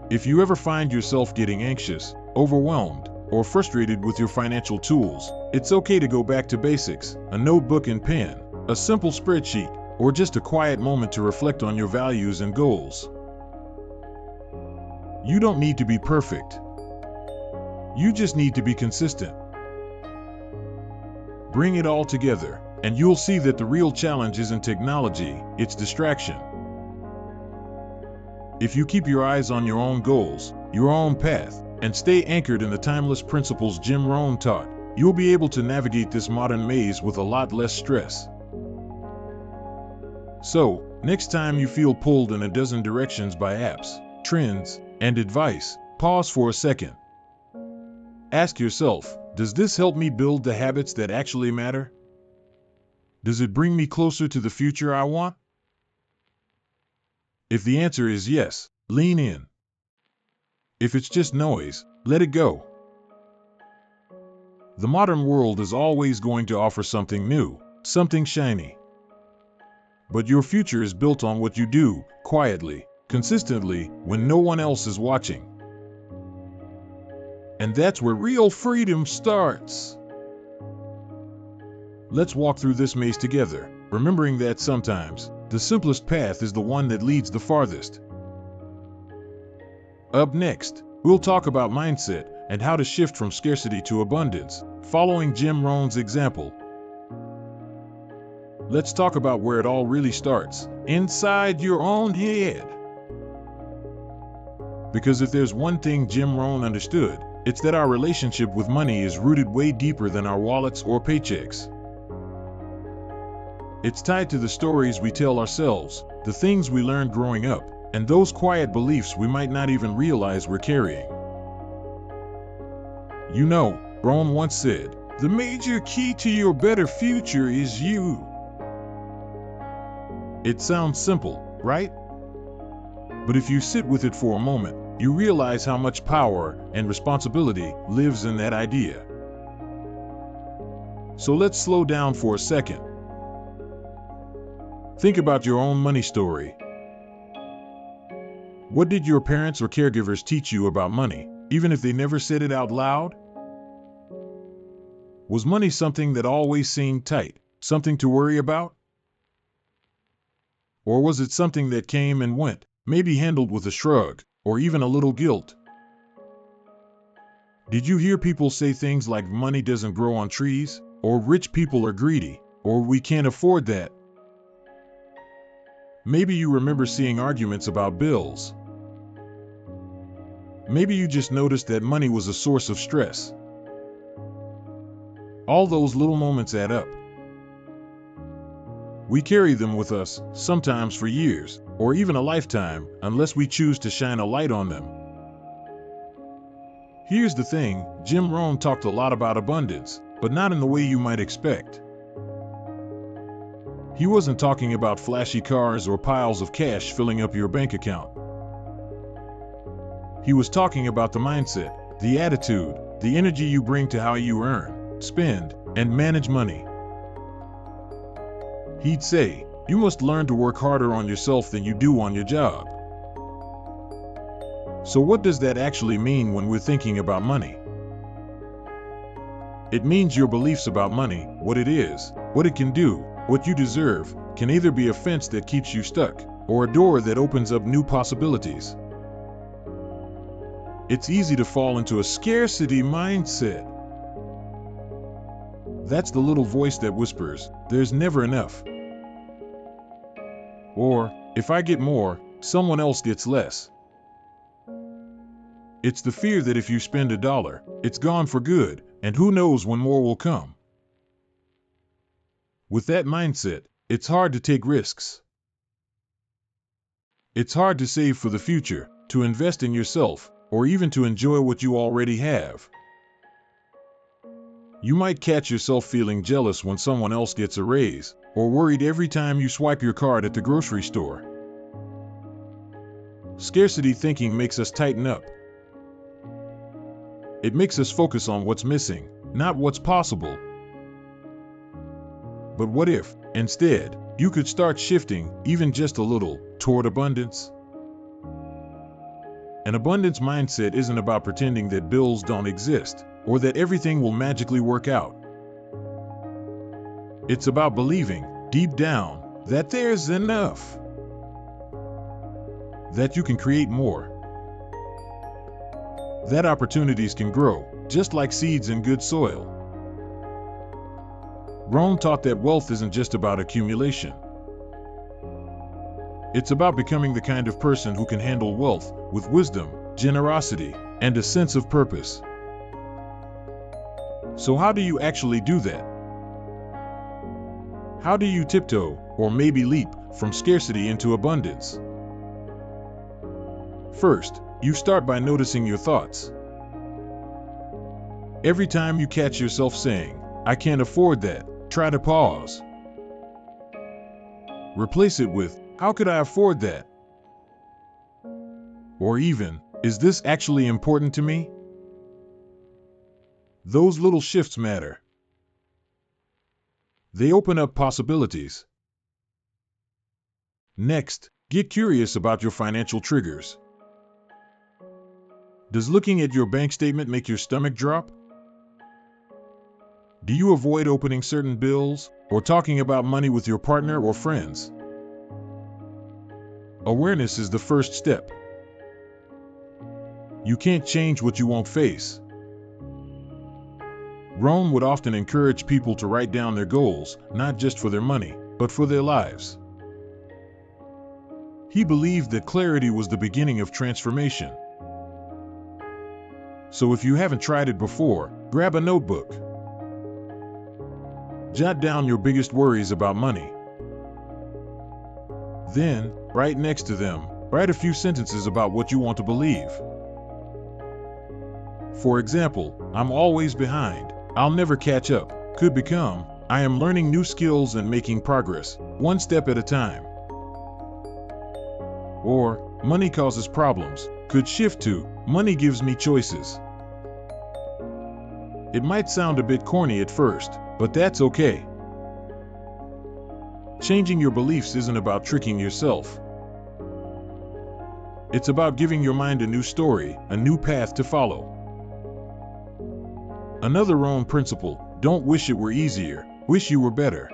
If you ever find yourself getting anxious, overwhelmed, or frustrated with your financial tools, it's okay to go back to basics, a notebook and pen, a simple spreadsheet, or just a quiet moment to reflect on your values and goals. You don't need to be perfect. You just need to be consistent. Bring it all together, and you'll see that the real challenge isn't technology, it's distraction. If you keep your eyes on your own goals, your own path, and stay anchored in the timeless principles Jim Rohn taught, you'll be able to navigate this modern maze with a lot less stress. So, next time you feel pulled in a dozen directions by apps, trends, and advice, pause for a second. Ask yourself, does this help me build the habits that actually matter? Does it bring me closer to the future I want? If the answer is yes, lean in. If it's just noise, let it go. The modern world is always going to offer something new, something shiny. But your future is built on what you do, quietly, consistently, when no one else is watching. And that's where real freedom starts. Let's walk through this maze together, remembering that sometimes, the simplest path is the one that leads the farthest. Up next, we'll talk about mindset and how to shift from scarcity to abundance, following Jim Rohn's example. Let's talk about where it all really starts, inside your own head. Because if there's one thing Jim Rohn understood, it's that our relationship with money is rooted way deeper than our wallets or paychecks. It's tied to the stories we tell ourselves, the things we learned growing up, and those quiet beliefs we might not even realize we're carrying. You know, Rohn once said, "The major key to your better future is you." It sounds simple, right? But if you sit with it for a moment, you realize how much power and responsibility lives in that idea. So let's slow down for a second. Think about your own money story. What did your parents or caregivers teach you about money, even if they never said it out loud? Was money something that always seemed tight, something to worry about? Or was it something that came and went, maybe handled with a shrug, or even a little guilt? Did you hear people say things like money doesn't grow on trees, or rich people are greedy, or we can't afford that? Maybe you remember seeing arguments about bills. Maybe you just noticed that money was a source of stress. All those little moments add up. We carry them with us, sometimes for years, or even a lifetime, unless we choose to shine a light on them. Here's the thing, Jim Rohn talked a lot about abundance, but not in the way you might expect. He wasn't talking about flashy cars or piles of cash filling up your bank account. He was talking about the mindset, the attitude, the energy you bring to how you earn, spend, and manage money. He'd say, you must learn to work harder on yourself than you do on your job. So what does that actually mean when we're thinking about money? It means your beliefs about money, what it is, what it can do, what you deserve, can either be a fence that keeps you stuck, or a door that opens up new possibilities. It's easy to fall into a scarcity mindset. That's the little voice that whispers, there's never enough. Or, if I get more, someone else gets less. It's the fear that if you spend $1, it's gone for good, and who knows when more will come. With that mindset, it's hard to take risks. It's hard to save for the future, to invest in yourself, or even to enjoy what you already have. You might catch yourself feeling jealous when someone else gets a raise, or worried every time you swipe your card at the grocery store. Scarcity thinking makes us tighten up. It makes us focus on what's missing, not what's possible. But what if, instead, you could start shifting, even just a little, toward abundance? An abundance mindset isn't about pretending that bills don't exist, or that everything will magically work out. It's about believing, deep down, that there's enough. That you can create more. That opportunities can grow, just like seeds in good soil. Rohn taught that wealth isn't just about accumulation. It's about becoming the kind of person who can handle wealth with wisdom, generosity, and a sense of purpose. So how do you actually do that? How do you tiptoe, or maybe leap, from scarcity into abundance? First, you start by noticing your thoughts. Every time you catch yourself saying, I can't afford that, try to pause. Replace it with, how could I afford that? Or even, is this actually important to me? Those little shifts matter. They open up possibilities. Next, get curious about your financial triggers. Does looking at your bank statement make your stomach drop? Do you avoid opening certain bills, or talking about money with your partner or friends? Awareness is the first step. You can't change what you won't face. Rohn would often encourage people to write down their goals, not just for their money, but for their lives. He believed that clarity was the beginning of transformation. So if you haven't tried it before, grab a notebook. Jot down your biggest worries about money. Then, right next to them, write a few sentences about what you want to believe. For example, I'm always behind, I'll never catch up, could become, I am learning new skills and making progress, one step at a time. Or, money causes problems, could shift to, money gives me choices. It might sound a bit corny at first, but that's okay. Changing your beliefs isn't about tricking yourself. It's about giving your mind a new story, a new path to follow. Another Rohn principle, Don't wish it were easier. Wish you were better.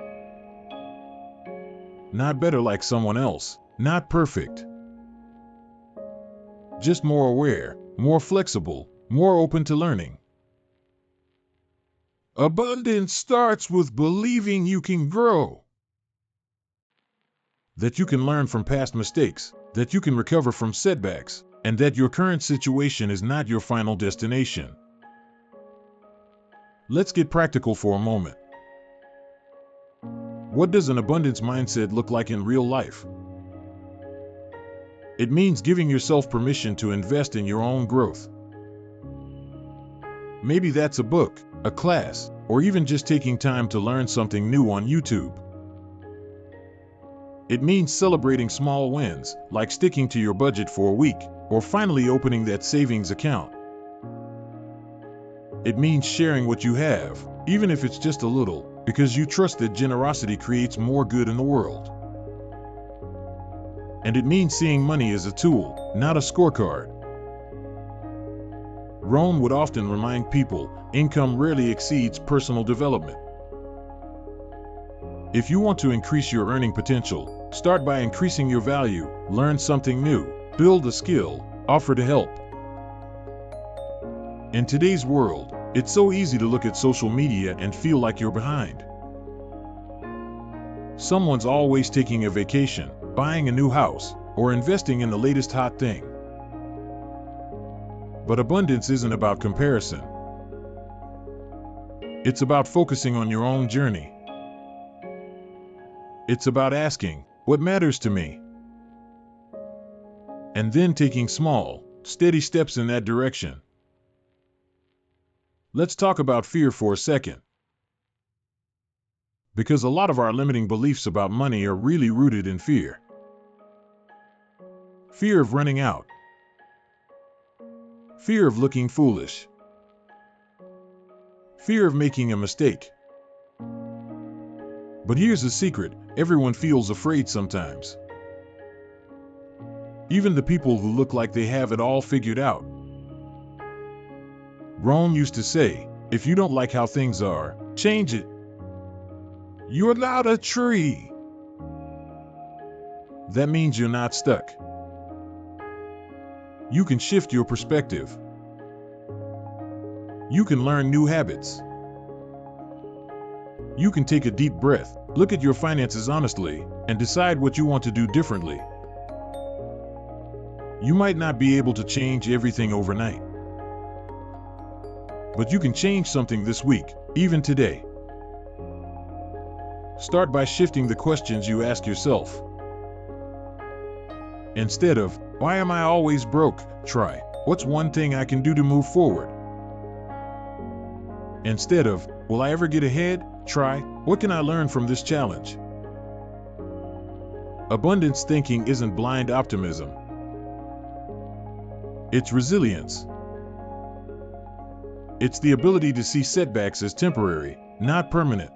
Not better like someone else. Not perfect. Just more aware, more flexible, more open to learning. Abundance starts with believing you can grow. That you can learn from past mistakes, that you can recover from setbacks, and that your current situation is not your final destination. Let's get practical for a moment. What does an abundance mindset look like in real life? It means giving yourself permission to invest in your own growth. Maybe that's a book, a class, or even just taking time to learn something new on YouTube. It means celebrating small wins, like sticking to your budget for a week, or finally opening that savings account. It means sharing what you have, even if it's just a little, because you trust that generosity creates more good in the world. And it means seeing money as a tool, not a scorecard. Rohn would often remind people, income rarely exceeds personal development. If you want to increase your earning potential, start by increasing your value, learn something new, build a skill, offer to help. In today's world, it's so easy to look at social media and feel like you're behind. Someone's always taking a vacation, buying a new house, or investing in the latest hot thing. But abundance isn't about comparison. It's about focusing on your own journey. It's about asking, what matters to me? And then taking small, steady steps in that direction. Let's talk about fear for a second. Because a lot of our limiting beliefs about money are really rooted in fear. Fear of running out. Fear of looking foolish. Fear of making a mistake. But here's the secret, everyone feels afraid sometimes. Even the people who look like they have it all figured out. Rohn used to say, if you don't like how things are, change it. You're not a tree. That means you're not stuck. You can shift your perspective. You can learn new habits. You can take a deep breath, look at your finances honestly, and decide what you want to do differently. You might not be able to change everything overnight. But you can change something this week, even today. Start by shifting the questions you ask yourself. Instead of, why am I always broke? Try, what's one thing I can do to move forward? Instead of, will I ever get ahead? Try, what can I learn from this challenge? Abundance thinking isn't blind optimism. It's resilience. It's the ability to see setbacks as temporary, not permanent.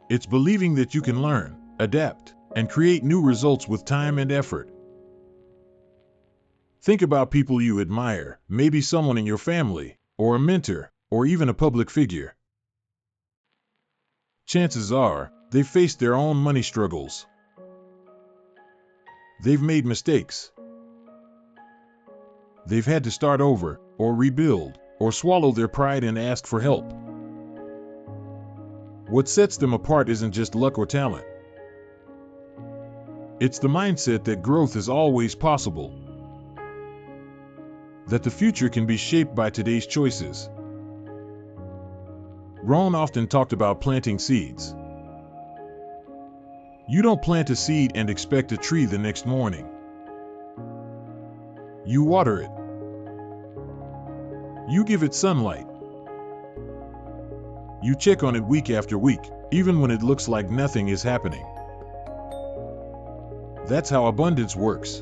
It's believing that you can learn, adapt, and create new results with time and effort. Think about people you admire, maybe someone in your family, or a mentor, or even a public figure. Chances are, they've faced their own money struggles. They've made mistakes. They've had to start over, or rebuild, or swallow their pride and ask for help. What sets them apart isn't just luck or talent. It's the mindset that growth is always possible. That the future can be shaped by today's choices. Rohn often talked about planting seeds. You don't plant a seed and expect a tree the next morning. You water it. You give it sunlight. You check on it week after week, even when it looks like nothing is happening. That's how abundance works.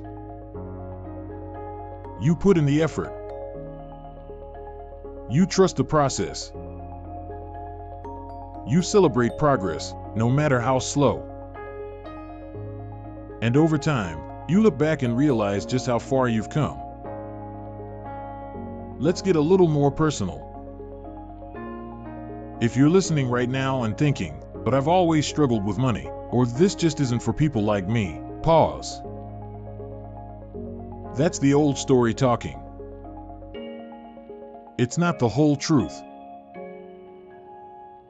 You put in the effort. You trust the process. You celebrate progress, no matter how slow. And over time, you look back and realize just how far you've come. Let's get a little more personal. If you're listening right now and thinking, but I've always struggled with money, or this just isn't for people like me, pause. That's the old story talking. It's not the whole truth.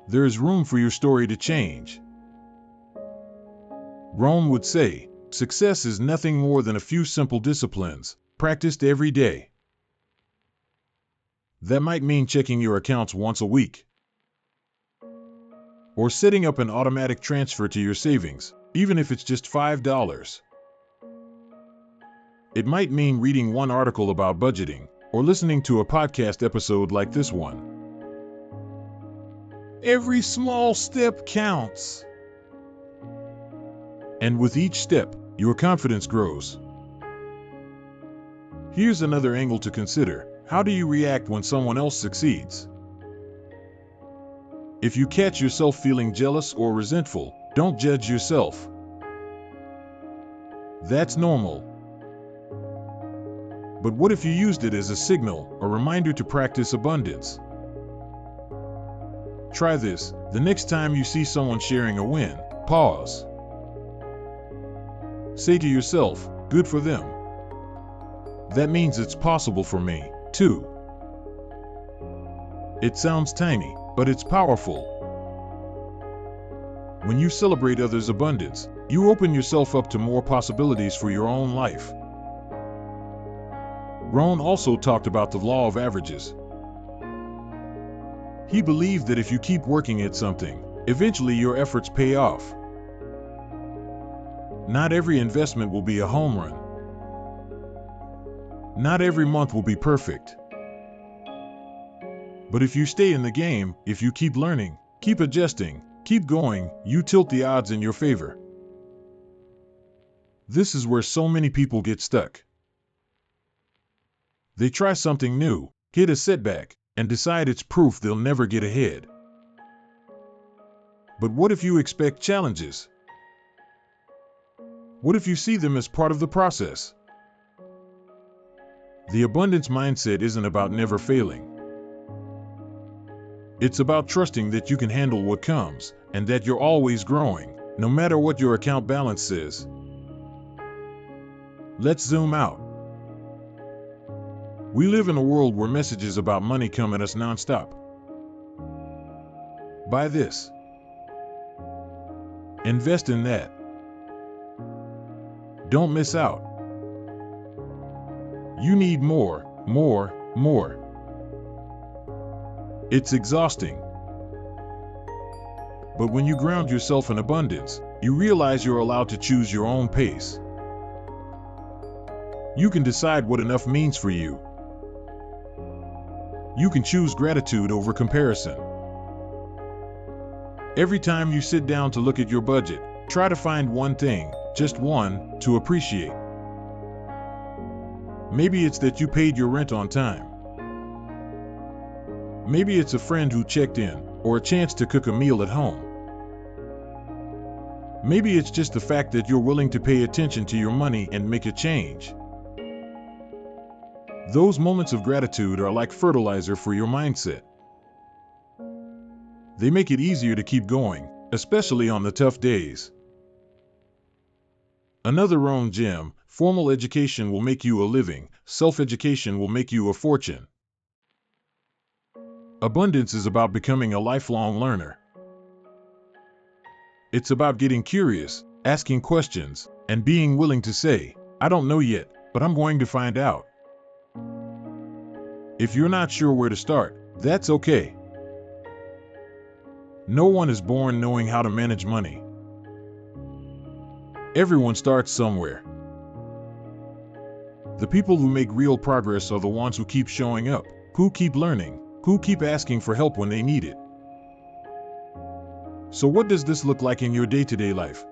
There is room for your story to change. Rohn would say, success is nothing more than a few simple disciplines, practiced every day. That might mean checking your accounts once a week, or setting up an automatic transfer to your savings, even if it's just $5. It might mean reading one article about budgeting, or listening to a podcast episode like this one. Every small step counts. And with each step, your confidence grows. Here's another angle to consider. How do you react when someone else succeeds? If you catch yourself feeling jealous or resentful, don't judge yourself. That's normal. But what if you used it as a signal, a reminder to practice abundance? Try this. The next time you see someone sharing a win, pause. Say to yourself, good for them. That means it's possible for me, too. It sounds tiny, but it's powerful. When you celebrate others' abundance, you open yourself up to more possibilities for your own life. Rohn also talked about the law of averages. He believed that if you keep working at something, eventually your efforts pay off. Not every investment will be a home run. Not every month will be perfect. But if you stay in the game, if you keep learning, keep adjusting, keep going, you tilt the odds in your favor. This is where so many people get stuck. They try something new, hit a setback, and decide it's proof they'll never get ahead. But what if you expect challenges? What if you see them as part of the process? The abundance mindset isn't about never failing. It's about trusting that you can handle what comes, and that you're always growing, no matter what your account balance says. Let's zoom out. We live in a world where messages about money come at us nonstop. Buy this. Invest in that. Don't miss out. You need more. It's exhausting. But when you ground yourself in abundance, you realize you're allowed to choose your own pace. You can decide what enough means for you. You can choose gratitude over comparison. Every time you sit down to look at your budget, try to find one thing, just one, to appreciate. Maybe it's that you paid your rent on time. Maybe it's a friend who checked in, or a chance to cook a meal at home. Maybe it's just the fact that you're willing to pay attention to your money and make a change. Those moments of gratitude are like fertilizer for your mindset. They make it easier to keep going, especially on the tough days. Another Rohn gem: formal education will make you a living, self-education will make you a fortune. Abundance is about becoming a lifelong learner. It's about getting curious, asking questions, and being willing to say, I don't know yet, but I'm going to find out. If you're not sure where to start, that's okay. No one is born knowing how to manage money. Everyone starts somewhere. The people who make real progress are the ones who keep showing up, who keep learning, who keep asking for help when they need it. So what does this look like in your day-to-day life?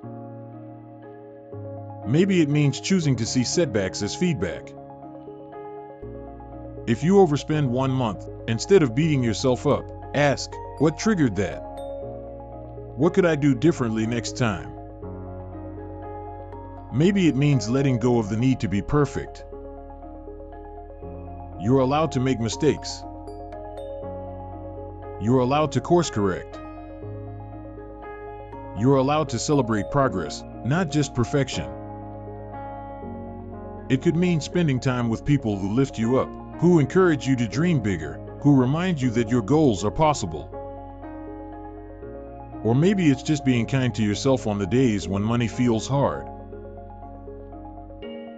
Maybe it means choosing to see setbacks as feedback. If you overspend 1 month, instead of beating yourself up, ask, what triggered that? What could I do differently next time? Maybe it means letting go of the need to be perfect. You're allowed to make mistakes. You're allowed to course correct. You're allowed to celebrate progress, not just perfection. It could mean spending time with people who lift you up, who encourage you to dream bigger, who remind you that your goals are possible. Or maybe it's just being kind to yourself on the days when money feels hard.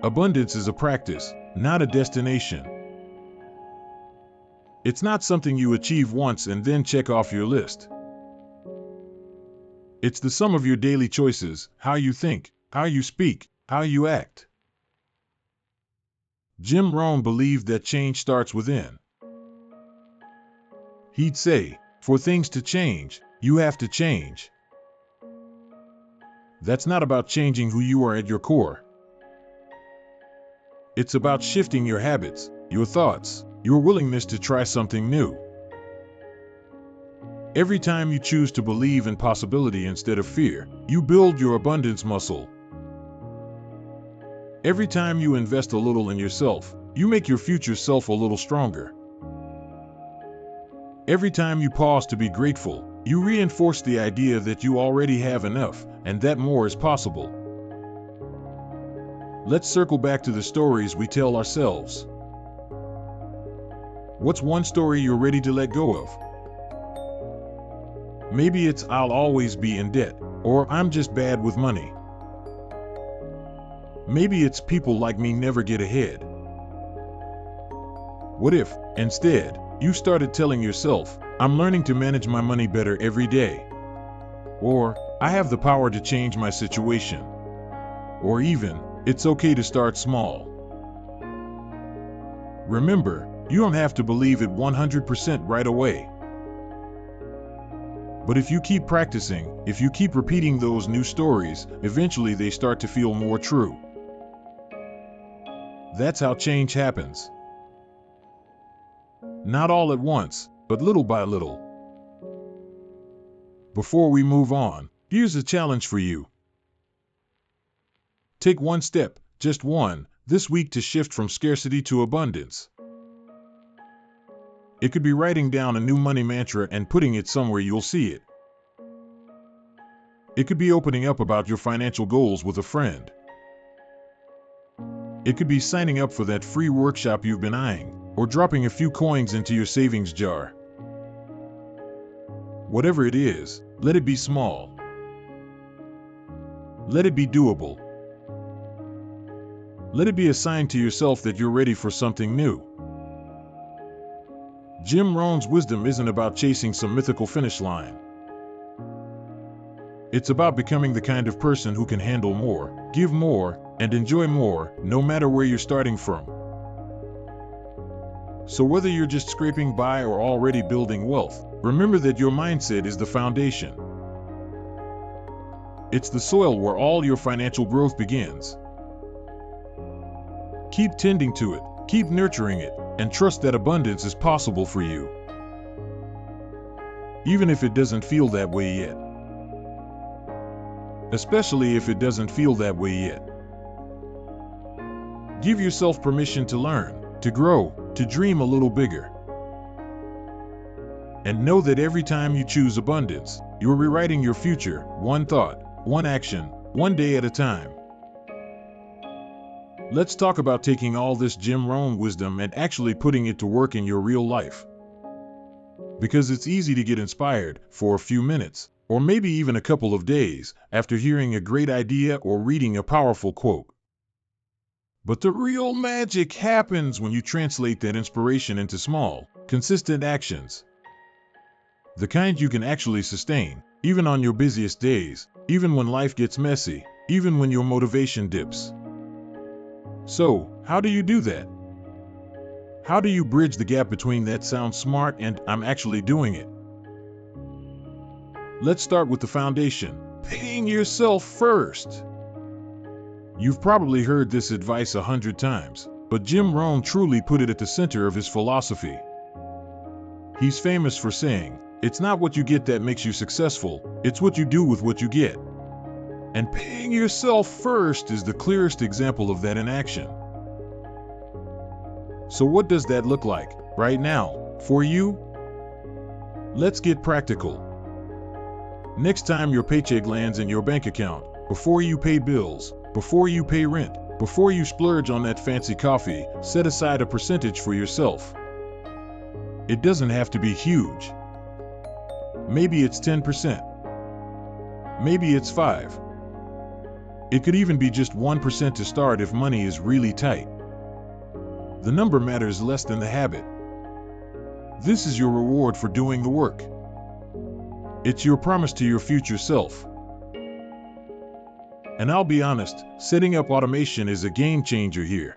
Abundance is a practice, not a destination. It's not something you achieve once and then check off your list. It's the sum of your daily choices, how you think, how you speak, how you act. Jim Rohn believed that change starts within. He'd say, for things to change, you have to change. That's not about changing who you are at your core. It's about shifting your habits, your thoughts, your willingness to try something new. Every time you choose to believe in possibility instead of fear, you build your abundance muscle. Every time you invest a little in yourself, you make your future self a little stronger. Every time you pause to be grateful, you reinforce the idea that you already have enough and that more is possible. Let's circle back to the stories we tell ourselves. What's one story you're ready to let go of? Maybe it's I'll always be in debt, or I'm just bad with money. Maybe it's people like me never get ahead. What if, instead, you started telling yourself, I'm learning to manage my money better every day? Or, I have the power to change my situation. Or even, it's okay to start small. Remember, you don't have to believe it 100% right away. But if you keep practicing, if you keep repeating those new stories, eventually they start to feel more true. That's how change happens. Not all at once, but little by little. Before we move on, here's a challenge for you. Take one step, just one, this week to shift from scarcity to abundance. It could be writing down a new money mantra and putting it somewhere you'll see it. It could be opening up about your financial goals with a friend. It could be signing up for that free workshop you've been eyeing, or dropping a few coins into your savings jar. Whatever it is, let it be small. Let it be doable. Let it be a sign to yourself that you're ready for something new. Jim Rohn's wisdom isn't about chasing some mythical finish line. It's about becoming the kind of person who can handle more, give more, and enjoy more, no matter where you're starting from. So whether you're just scraping by or already building wealth, remember that your mindset is the foundation. It's the soil where all your financial growth begins. Keep tending to it, keep nurturing it, and trust that abundance is possible for you. Even if it doesn't feel that way yet. Especially if it doesn't feel that way yet. Give yourself permission to learn, to grow, to dream a little bigger. And know that every time you choose abundance, you're rewriting your future, one thought, one action, one day at a time. Let's talk about taking all this Jim Rohn wisdom and actually putting it to work in your real life. Because it's easy to get inspired for a few minutes, or maybe even a couple of days, after hearing a great idea or reading a powerful quote. But the real magic happens when you translate that inspiration into small, consistent actions. The kind you can actually sustain, even on your busiest days, even when life gets messy, even when your motivation dips. So, how do you do that? How do you bridge the gap between that sounds smart and I'm actually doing it? Let's start with the foundation, paying yourself first. You've probably heard this advice 100 times, but Jim Rohn truly put it at the center of his philosophy. He's famous for saying, it's not what you get that makes you successful, it's what you do with what you get. And paying yourself first is the clearest example of that in action. So what does that look like, right now, for you? Let's get practical. Next time your paycheck lands in your bank account, before you pay bills, before you pay rent, before you splurge on that fancy coffee, set aside a percentage for yourself. It doesn't have to be huge. Maybe it's 10%. Maybe it's 5%. It could even be just 1% to start if money is really tight. The number matters less than the habit. This is your reward for doing the work. It's your promise to your future self. And I'll be honest, setting up automation is a game changer here.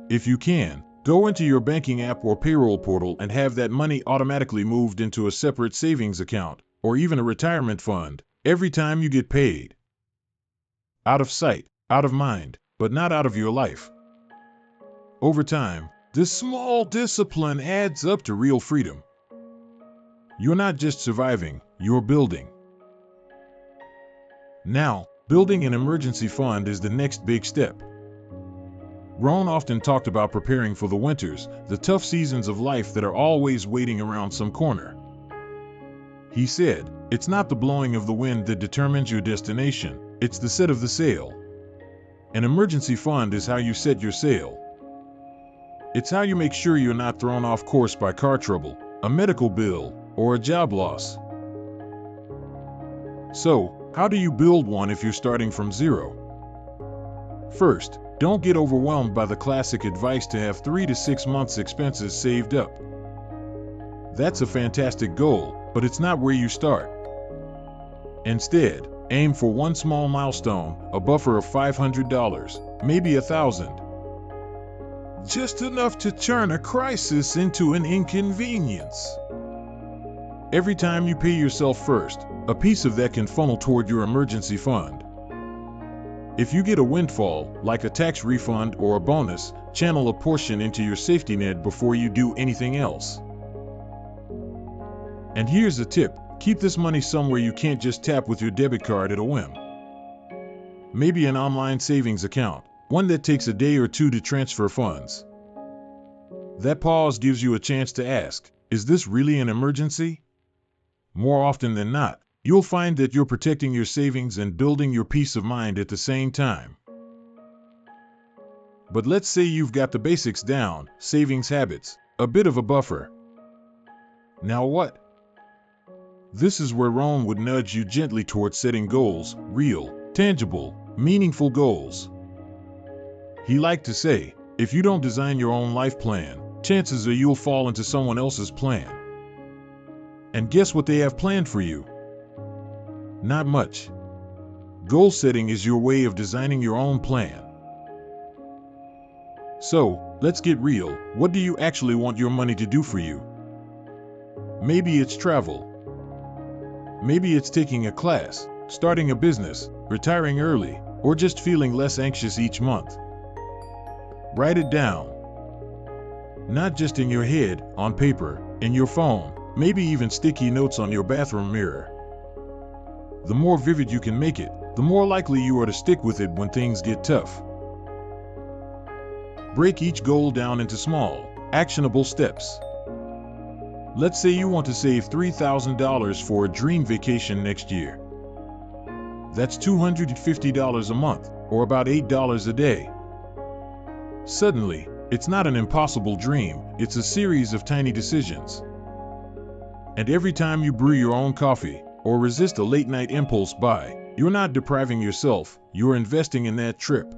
If you can, go into your banking app or payroll portal and have that money automatically moved into a separate savings account, or even a retirement fund, every time you get paid. Out of sight, out of mind, but not out of your life. Over time, this small discipline adds up to real freedom. You're not just surviving, you're building. Now, building an emergency fund is the next big step. Rohn often talked about preparing for the winters, the tough seasons of life that are always waiting around some corner. He said, "It's not the blowing of the wind that determines your destination, it's the set of the sail." An emergency fund is how you set your sail. It's how you make sure you're not thrown off course by car trouble, a medical bill, or a job loss. So, how do you build one if you're starting from zero? First, don't get overwhelmed by the classic advice to have 3 to 6 months' expenses saved up. That's a fantastic goal, but it's not where you start. Instead, aim for one small milestone, a buffer of $500, maybe $1,000. Just enough to turn a crisis into an inconvenience. Every time you pay yourself first, a piece of that can funnel toward your emergency fund. If you get a windfall, like a tax refund or a bonus, channel a portion into your safety net before you do anything else. And here's a tip, keep this money somewhere you can't just tap with your debit card at a whim. Maybe an online savings account, one that takes a day or two to transfer funds. That pause gives you a chance to ask, is this really an emergency? More often than not, you'll find that you're protecting your savings and building your peace of mind at the same time. But let's say you've got the basics down, savings habits, a bit of a buffer. Now what? This is where Rohn would nudge you gently towards setting goals, real, tangible, meaningful goals. He liked to say, if you don't design your own life plan, chances are you'll fall into someone else's plan. And guess what they have planned for you? Not much. Goal setting is your way of designing your own plan. So, let's get real. What do you actually want your money to do for you? Maybe it's travel. Maybe it's taking a class, starting a business, retiring early, or just feeling less anxious each month. Write it down. Not just in your head, on paper, in your phone, maybe even sticky notes on your bathroom mirror. The more vivid you can make it, the more likely you are to stick with it when things get tough. Break each goal down into small, actionable steps. Let's say you want to save $3,000 for a dream vacation next year. That's $250 a month, or about $8 a day. Suddenly, it's not an impossible dream, it's a series of tiny decisions. And every time you brew your own coffee, or resist a late-night impulse buy, you're not depriving yourself, you're investing in that trip.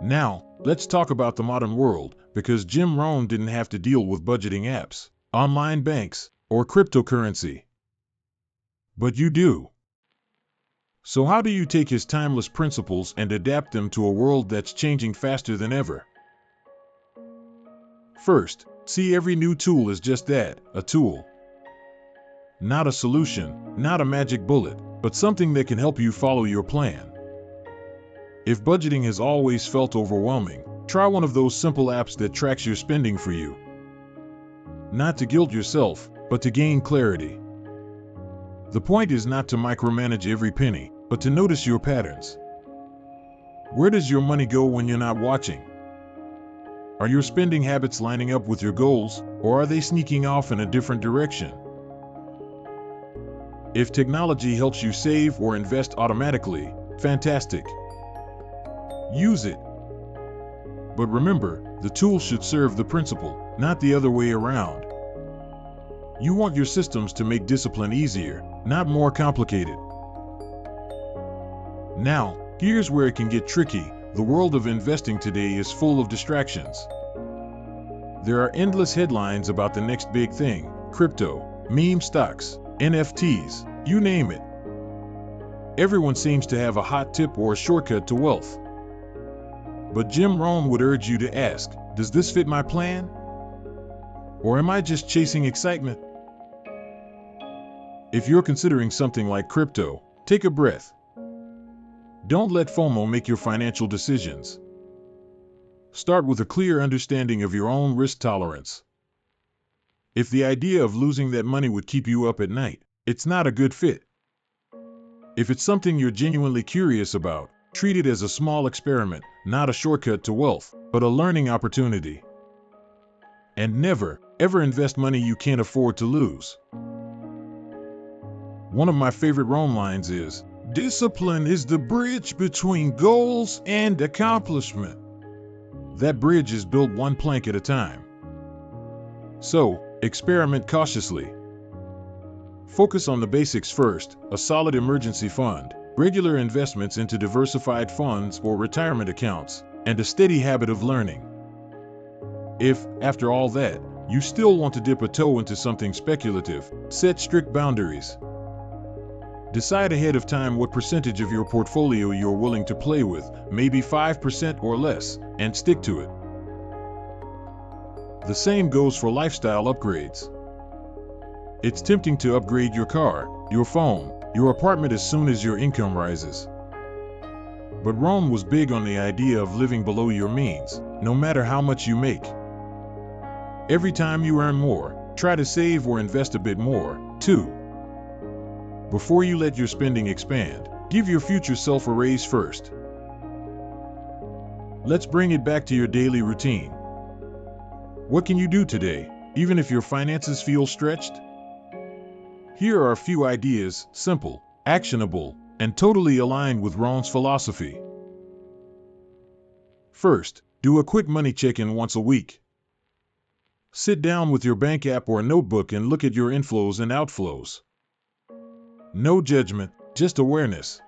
Now, let's talk about the modern world, because Jim Rohn didn't have to deal with budgeting apps, online banks, or cryptocurrency. But you do. So how do you take his timeless principles and adapt them to a world that's changing faster than ever? First, see every new tool as just that, a tool. Not a solution, not a magic bullet, but something that can help you follow your plan. If budgeting has always felt overwhelming, try one of those simple apps that tracks your spending for you. Not to guilt yourself, but to gain clarity. The point is not to micromanage every penny, but to notice your patterns. Where does your money go when you're not watching? Are your spending habits lining up with your goals, or are they sneaking off in a different direction? If technology helps you save or invest automatically, fantastic. Use it. But remember, the tool should serve the principle, not the other way around. You want your systems to make discipline easier, not more complicated. Now, here's where it can get tricky. The world of investing today is full of distractions. There are endless headlines about the next big thing: crypto, meme stocks, NFTs, you name it. Everyone seems to have a hot tip or a shortcut to wealth. But Jim Rohn would urge you to ask, does this fit my plan? Or am I just chasing excitement? If you're considering something like crypto, take a breath. Don't let FOMO make your financial decisions. Start with a clear understanding of your own risk tolerance. If the idea of losing that money would keep you up at night, it's not a good fit. If it's something you're genuinely curious about, treat it as a small experiment, not a shortcut to wealth, but a learning opportunity. And never, ever invest money you can't afford to lose. One of my favorite Rohn lines is, "Discipline is the bridge between goals and accomplishment." That bridge is built one plank at a time. So, experiment cautiously. Focus on the basics first: a solid emergency fund, regular investments into diversified funds or retirement accounts, and a steady habit of learning. If, after all that, you still want to dip a toe into something speculative, set strict boundaries. Decide ahead of time what percentage of your portfolio you're willing to play with, maybe 5% or less, and stick to it. The same goes for lifestyle upgrades. It's tempting to upgrade your car, your phone, your apartment as soon as your income rises. But Rohn was big on the idea of living below your means, no matter how much you make. Every time you earn more, try to save or invest a bit more, too. Before you let your spending expand, give your future self a raise first. Let's bring it back to your daily routine. What can you do today, even if your finances feel stretched? Here are a few ideas, simple, actionable, and totally aligned with Rohn's philosophy. First, do a quick money check-in once a week. Sit down with your bank app or notebook and look at your inflows and outflows. No judgment, just awareness.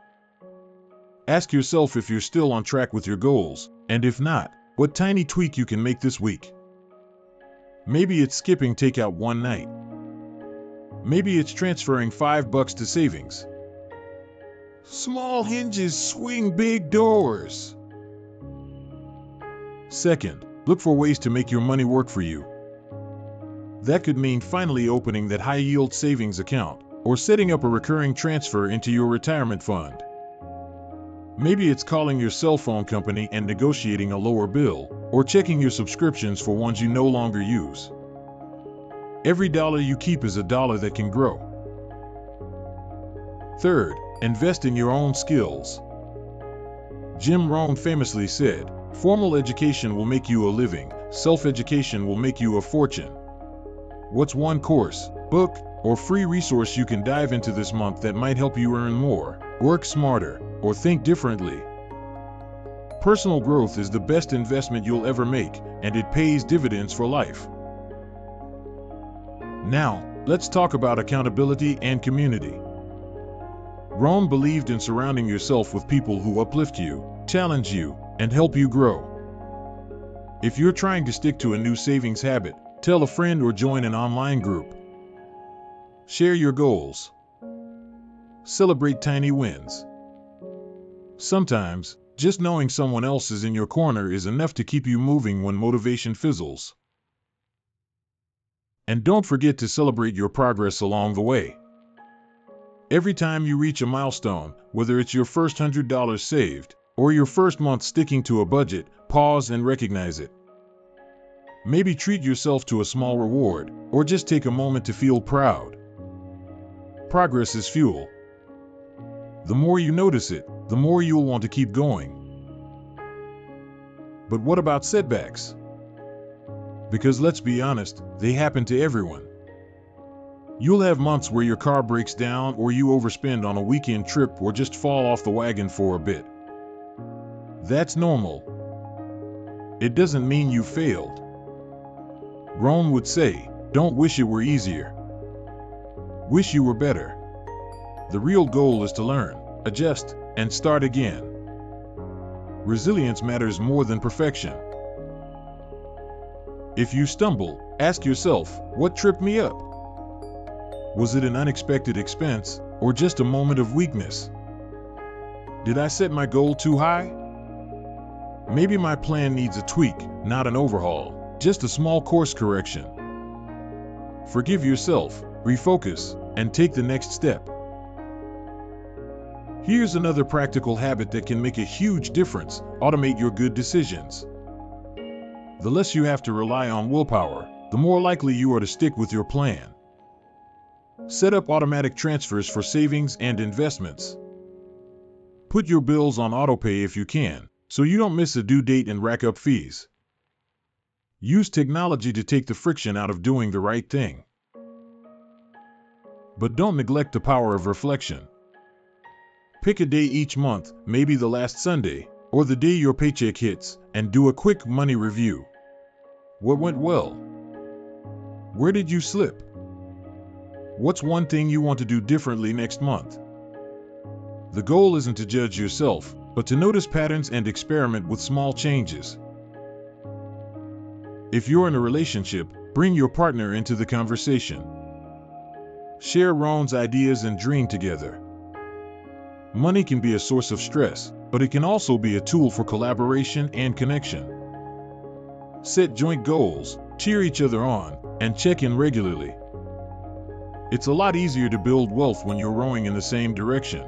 Ask yourself if you're still on track with your goals, and if not, what tiny tweak you can make this week. Maybe it's skipping takeout one night. Maybe it's transferring $5 to savings. Small hinges swing big doors. Second, look for ways to make your money work for you. That could mean finally opening that high-yield savings account, or setting up a recurring transfer into your retirement fund. Maybe it's calling your cell phone company and negotiating a lower bill, or checking your subscriptions for ones you no longer use. Every dollar you keep is a dollar that can grow. Third, invest in your own skills. Jim Rohn famously said, "Formal education will make you a living, self-education will make you a fortune." What's one course, book, or free resource you can dive into this month that might help you earn more, work smarter, or think differently? Personal growth is the best investment you'll ever make, and it pays dividends for life. Now, let's talk about accountability and community. Rohn believed in surrounding yourself with people who uplift you, challenge you, and help you grow. If you're trying to stick to a new savings habit, tell a friend or join an online group. Share your goals. Celebrate tiny wins. Sometimes, just knowing someone else is in your corner is enough to keep you moving when motivation fizzles. And don't forget to celebrate your progress along the way. Every time you reach a milestone, whether it's your first $100 saved, or your first month sticking to a budget, pause and recognize it. Maybe treat yourself to a small reward, or just take a moment to feel proud. Progress is fuel. The more you notice it, the more you'll want to keep going. But what about setbacks? Because let's be honest, they happen to everyone. You'll have months where your car breaks down, or you overspend on a weekend trip, or just fall off the wagon for a bit. That's normal. It doesn't mean you failed. Rohn would say, don't wish it were easier. Wish you were better. The real goal is to learn, adjust, and start again. Resilience matters more than perfection. If you stumble, ask yourself, what tripped me up? Was it an unexpected expense, or just a moment of weakness? Did I set my goal too high? Maybe my plan needs a tweak, not an overhaul, just a small course correction. Forgive yourself, refocus, and take the next step. Here's another practical habit that can make a huge difference: automate your good decisions. The less you have to rely on willpower, the more likely you are to stick with your plan. Set up automatic transfers for savings and investments. Put your bills on autopay if you can, so you don't miss a due date and rack up fees. Use technology to take the friction out of doing the right thing. But don't neglect the power of reflection. Pick a day each month, maybe the last Sunday, or the day your paycheck hits, and do a quick money review. What went well? Where did you slip? What's one thing you want to do differently next month? The goal isn't to judge yourself, but to notice patterns and experiment with small changes. If you're in a relationship, bring your partner into the conversation. Share Rohn's ideas and dream together. Money can be a source of stress, but it can also be a tool for collaboration and connection. Set joint goals, cheer each other on, and check in regularly. It's a lot easier to build wealth when you're rowing in the same direction.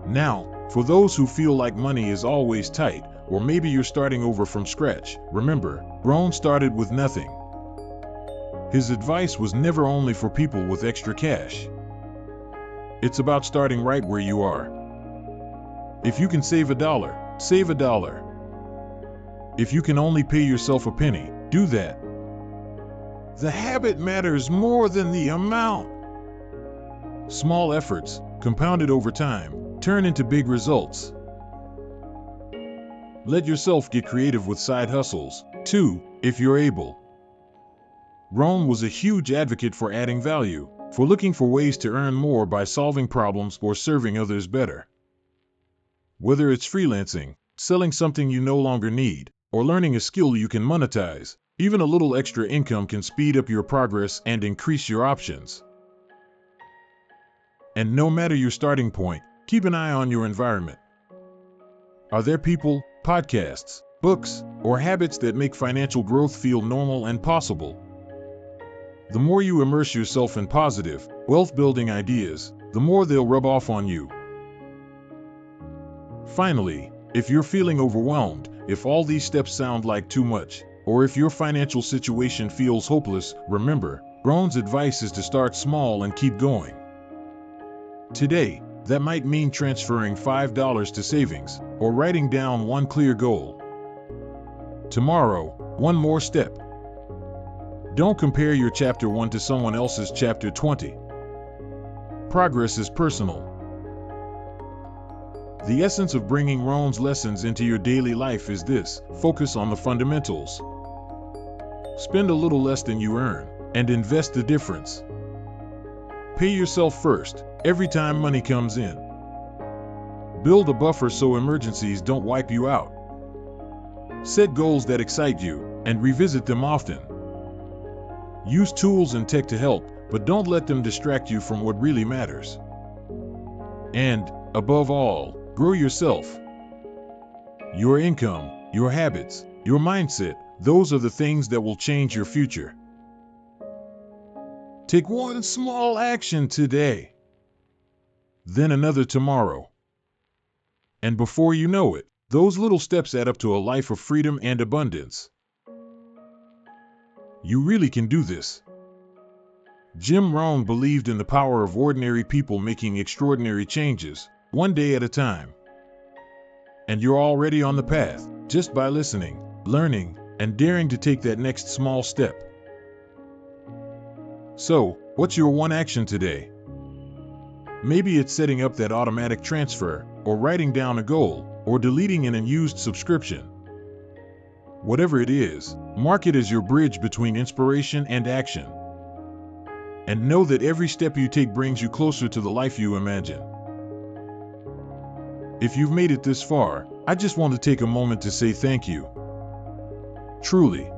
Now, for those who feel like money is always tight, or maybe you're starting over from scratch, remember, Rohn started with nothing. His advice was never only for people with extra cash. It's about starting right where you are. If you can save $1, save $1. If you can only pay yourself a penny, do that. The habit matters more than the amount. Small efforts, compounded over time, turn into big results. Let yourself get creative with side hustles, too, if you're able. Rohn was a huge advocate for adding value, for looking for ways to earn more by solving problems or serving others better. Whether it's freelancing, selling something you no longer need, or learning a skill you can monetize, even a little extra income can speed up your progress and increase your options. And no matter your starting point, keep an eye on your environment. Are there people, podcasts, books, or habits that make financial growth feel normal and possible? The more you immerse yourself in positive, wealth-building ideas, the more they'll rub off on you. Finally, if you're feeling overwhelmed, if all these steps sound like too much, or if your financial situation feels hopeless, remember, Rohn's advice is to start small and keep going. Today, that might mean transferring $5 to savings, or writing down one clear goal. Tomorrow, one more step. Don't compare your chapter 1 to someone else's chapter 20. Progress is personal. The essence of bringing Rohn's lessons into your daily life is this: focus on the fundamentals. Spend a little less than you earn, and invest the difference. Pay yourself first, every time money comes in. Build a buffer so emergencies don't wipe you out. Set goals that excite you, and revisit them often. Use tools and tech to help, but don't let them distract you from what really matters. And, above all, grow yourself. Your income, your habits, your mindset, those are the things that will change your future. Take one small action today, then another tomorrow. And before you know it, those little steps add up to a life of freedom and abundance. You really can do this. Jim Rohn believed in the power of ordinary people making extraordinary changes, one day at a time. And you're already on the path, just by listening, learning, and daring to take that next small step. So, what's your one action today? Maybe it's setting up that automatic transfer, or writing down a goal, or deleting an unused subscription. Whatever it is, mark it as your bridge between inspiration and action. And know that every step you take brings you closer to the life you imagine. If you've made it this far, I just want to take a moment to say thank you. Truly.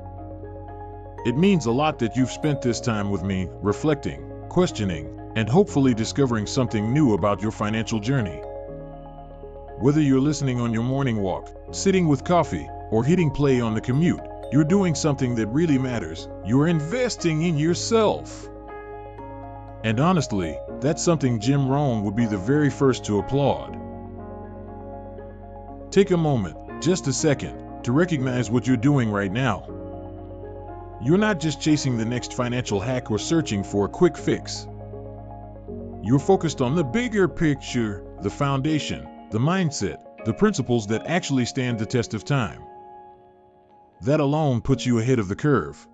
It means a lot that you've spent this time with me, reflecting, questioning, and hopefully discovering something new about your financial journey. Whether you're listening on your morning walk, sitting with coffee, or hitting play on the commute, you're doing something that really matters. You're investing in yourself. And honestly, that's something Jim Rohn would be the very first to applaud. Take a moment, just a second, to recognize what you're doing right now. You're not just chasing the next financial hack or searching for a quick fix. You're focused on the bigger picture, the foundation, the mindset, the principles that actually stand the test of time. That alone puts you ahead of the curve.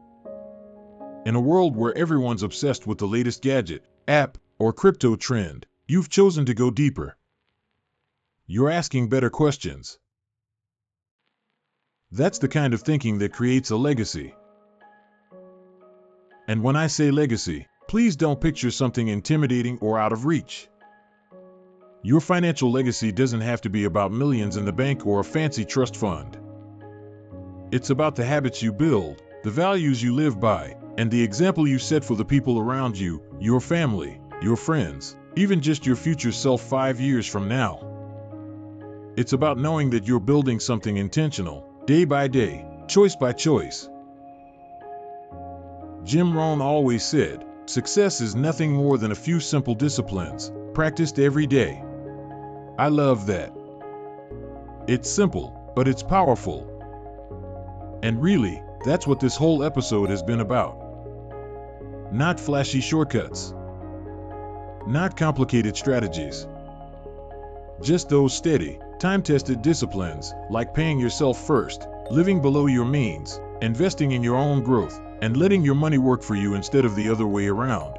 In a world where everyone's obsessed with the latest gadget, app, or crypto trend, you've chosen to go deeper. You're asking better questions. That's the kind of thinking that creates a legacy. And when I say legacy, please don't picture something intimidating or out of reach. Your financial legacy doesn't have to be about millions in the bank or a fancy trust fund. It's about the habits you build, the values you live by, and the example you set for the people around you, your family, your friends, even just your future self 5 years from now. It's about knowing that you're building something intentional, day by day, choice by choice. Jim Rohn always said, success is nothing more than a few simple disciplines, practiced every day. I love that. It's simple, but it's powerful. And really, that's what this whole episode has been about. Not flashy shortcuts. Not complicated strategies. Just those steady, time-tested disciplines, like paying yourself first, living below your means, investing in your own growth, and letting your money work for you instead of the other way around.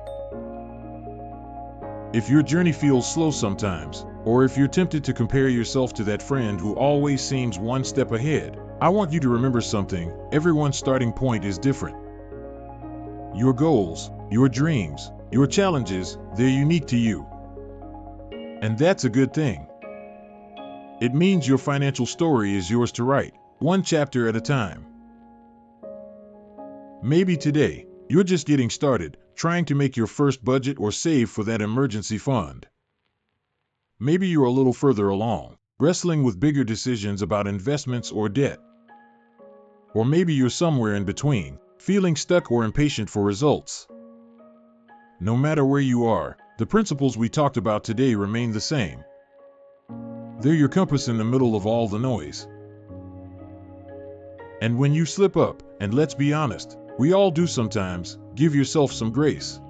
If your journey feels slow sometimes, or if you're tempted to compare yourself to that friend who always seems one step ahead, I want you to remember something: everyone's starting point is different. Your goals, your dreams, your challenges, they're unique to you. And that's a good thing. It means your financial story is yours to write, one chapter at a time. Maybe today, you're just getting started, trying to make your first budget or save for that emergency fund. Maybe you're a little further along, wrestling with bigger decisions about investments or debt. Or maybe you're somewhere in between, feeling stuck or impatient for results. No matter where you are, the principles we talked about today remain the same. They're your compass in the middle of all the noise. And when you slip up, and let's be honest, we all do sometimes, give yourself some grace.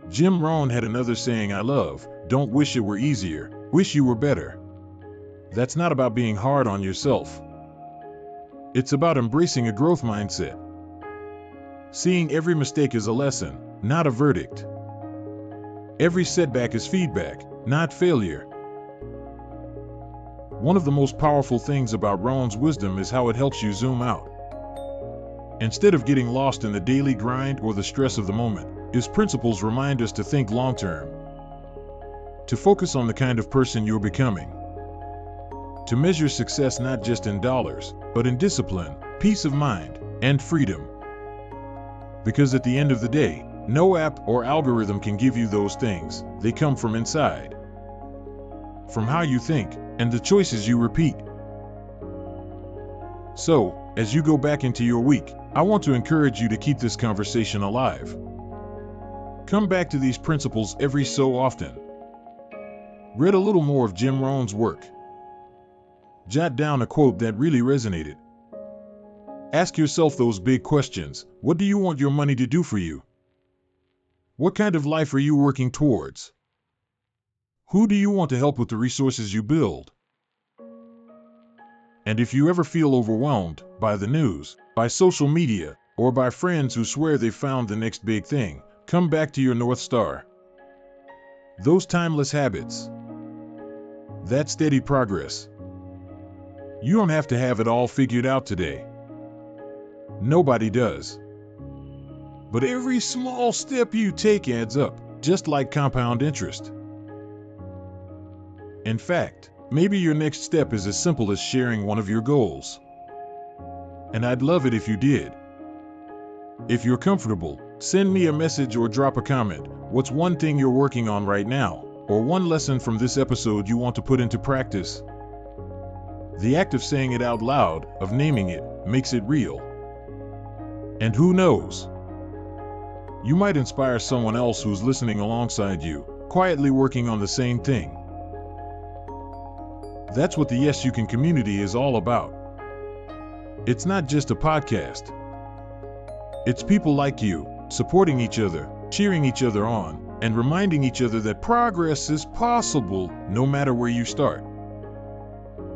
Jim Rohn had another saying I love: don't wish it were easier, wish you were better. That's not about being hard on yourself. It's about embracing a growth mindset. Seeing every mistake as a lesson, not a verdict. Every setback is feedback, not failure. One of the most powerful things about Rohn's wisdom is how it helps you zoom out. Instead of getting lost in the daily grind or the stress of the moment, his principles remind us to think long-term. To focus on the kind of person you're becoming. To measure success not just in dollars, but in discipline, peace of mind, and freedom. Because at the end of the day, no app or algorithm can give you those things. They come from inside. From how you think, and the choices you repeat. So, as you go back into your week, I want to encourage you to keep this conversation alive. Come back to these principles every so often. Read a little more of Jim Rohn's work. Jot down a quote that really resonated. Ask yourself those big questions. What do you want your money to do for you? What kind of life are you working towards? Who do you want to help with the resources you build? And if you ever feel overwhelmed by the news, by social media, or by friends who swear they found the next big thing, come back to your North Star. Those timeless habits. That steady progress. You don't have to have it all figured out today. Nobody does. But every small step you take adds up, just like compound interest. In fact, maybe your next step is as simple as sharing one of your goals. And I'd love it if you did. If you're comfortable, send me a message or drop a comment. What's one thing you're working on right now, or one lesson from this episode you want to put into practice? The act of saying it out loud, of naming it, makes it real. And who knows? You might inspire someone else who's listening alongside you, quietly working on the same thing. That's what the Yes You Can community is all about. It's not just a podcast. It's people like you, supporting each other, cheering each other on, and reminding each other that progress is possible no matter where you start.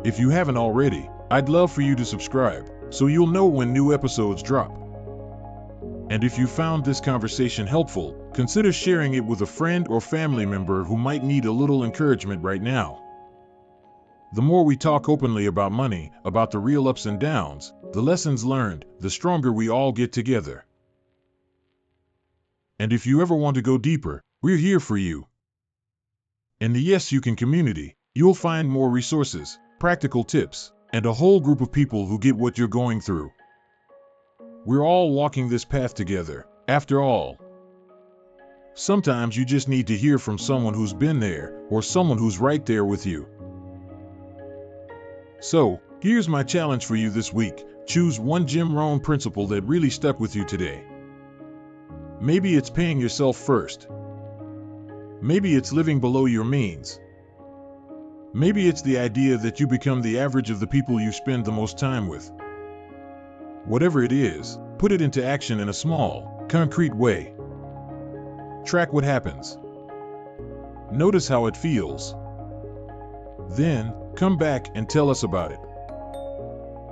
If you haven't already, I'd love for you to subscribe, so you'll know when new episodes drop. And if you found this conversation helpful, consider sharing it with a friend or family member who might need a little encouragement right now. The more we talk openly about money, about the real ups and downs, the lessons learned, the stronger we all get together. And if you ever want to go deeper, we're here for you. In the Yes You Can community, you'll find more resources, practical tips, and a whole group of people who get what you're going through. We're all walking this path together, after all. Sometimes you just need to hear from someone who's been there, or someone who's right there with you. So, here's my challenge for you this week. Choose one Jim Rohn principle that really stuck with you today. Maybe it's paying yourself first. Maybe it's living below your means. Maybe it's the idea that you become the average of the people you spend the most time with. Whatever it is, put it into action in a small, concrete way. Track what happens. Notice how it feels. Then, come back and tell us about it.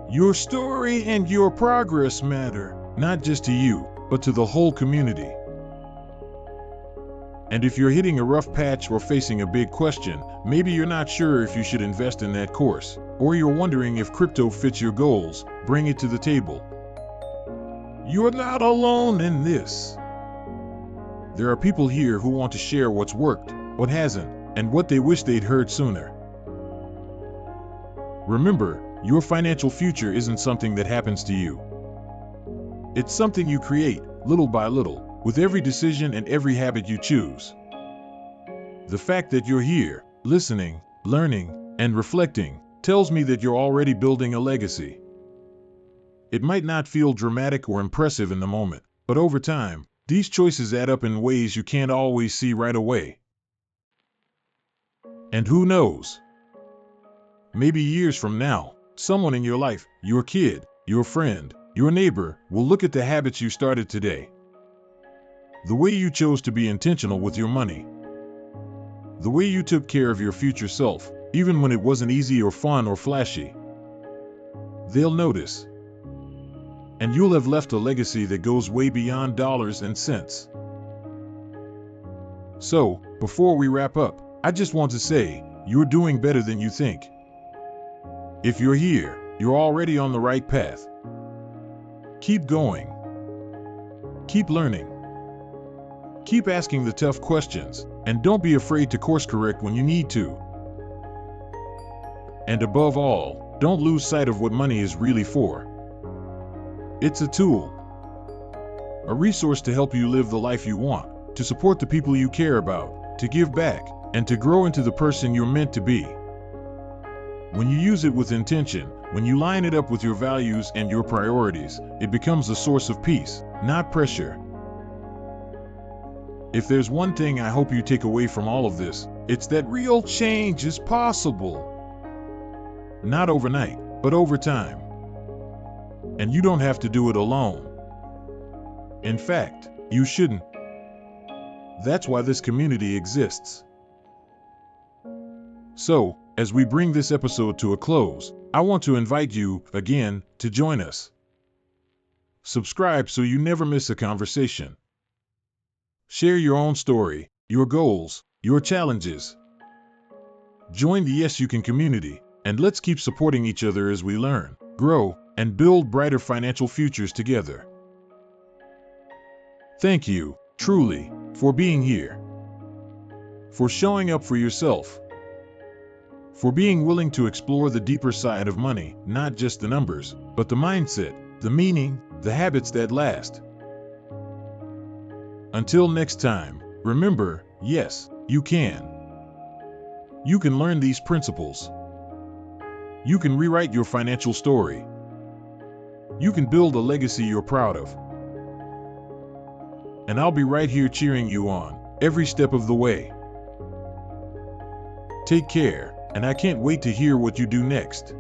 Your story and your progress matter, not just to you, but to the whole community. And if you're hitting a rough patch or facing a big question, maybe you're not sure if you should invest in that course, or you're wondering if crypto fits your goals, bring it to the table. You're not alone in this. There are people here who want to share what's worked, what hasn't, and what they wish they'd heard sooner. Remember, your financial future isn't something that happens to you. It's something you create, little by little, with every decision and every habit you choose. The fact that you're here, listening, learning, and reflecting, tells me that you're already building a legacy. It might not feel dramatic or impressive in the moment, but over time, these choices add up in ways you can't always see right away. And who knows? Maybe years from now, someone in your life, your kid, your friend, your neighbor, will look at the habits you started today. The way you chose to be intentional with your money. The way you took care of your future self, even when it wasn't easy or fun or flashy. They'll notice. And you'll have left a legacy that goes way beyond dollars and cents. So, before we wrap up, I just want to say, you're doing better than you think. If you're here, you're already on the right path. Keep going. Keep learning. Keep asking the tough questions, and don't be afraid to course correct when you need to. And above all, don't lose sight of what money is really for. It's a tool. A resource to help you live the life you want, to support the people you care about, to give back, and to grow into the person you're meant to be. When you use it with intention, when you line it up with your values and your priorities, it becomes a source of peace, not pressure. If there's one thing I hope you take away from all of this, it's that real change is possible. Not overnight, but over time. And you don't have to do it alone. In fact, you shouldn't. That's why this community exists. So, As we bring this episode to a close, I want to invite you, again, to join us. Subscribe so you never miss a conversation. Share your own story, your goals, your challenges. Join the Yes You Can community, and let's keep supporting each other as we learn, grow, and build brighter financial futures together. Thank you, truly, for being here. For showing up for yourself. For being willing to explore the deeper side of money, not just the numbers, but the mindset, the meaning, the habits that last. Until next time, remember, yes, you can. You can learn these principles. You can rewrite your financial story. You can build a legacy you're proud of. And I'll be right here cheering you on, every step of the way. Take care, and I can't wait to hear what you do next.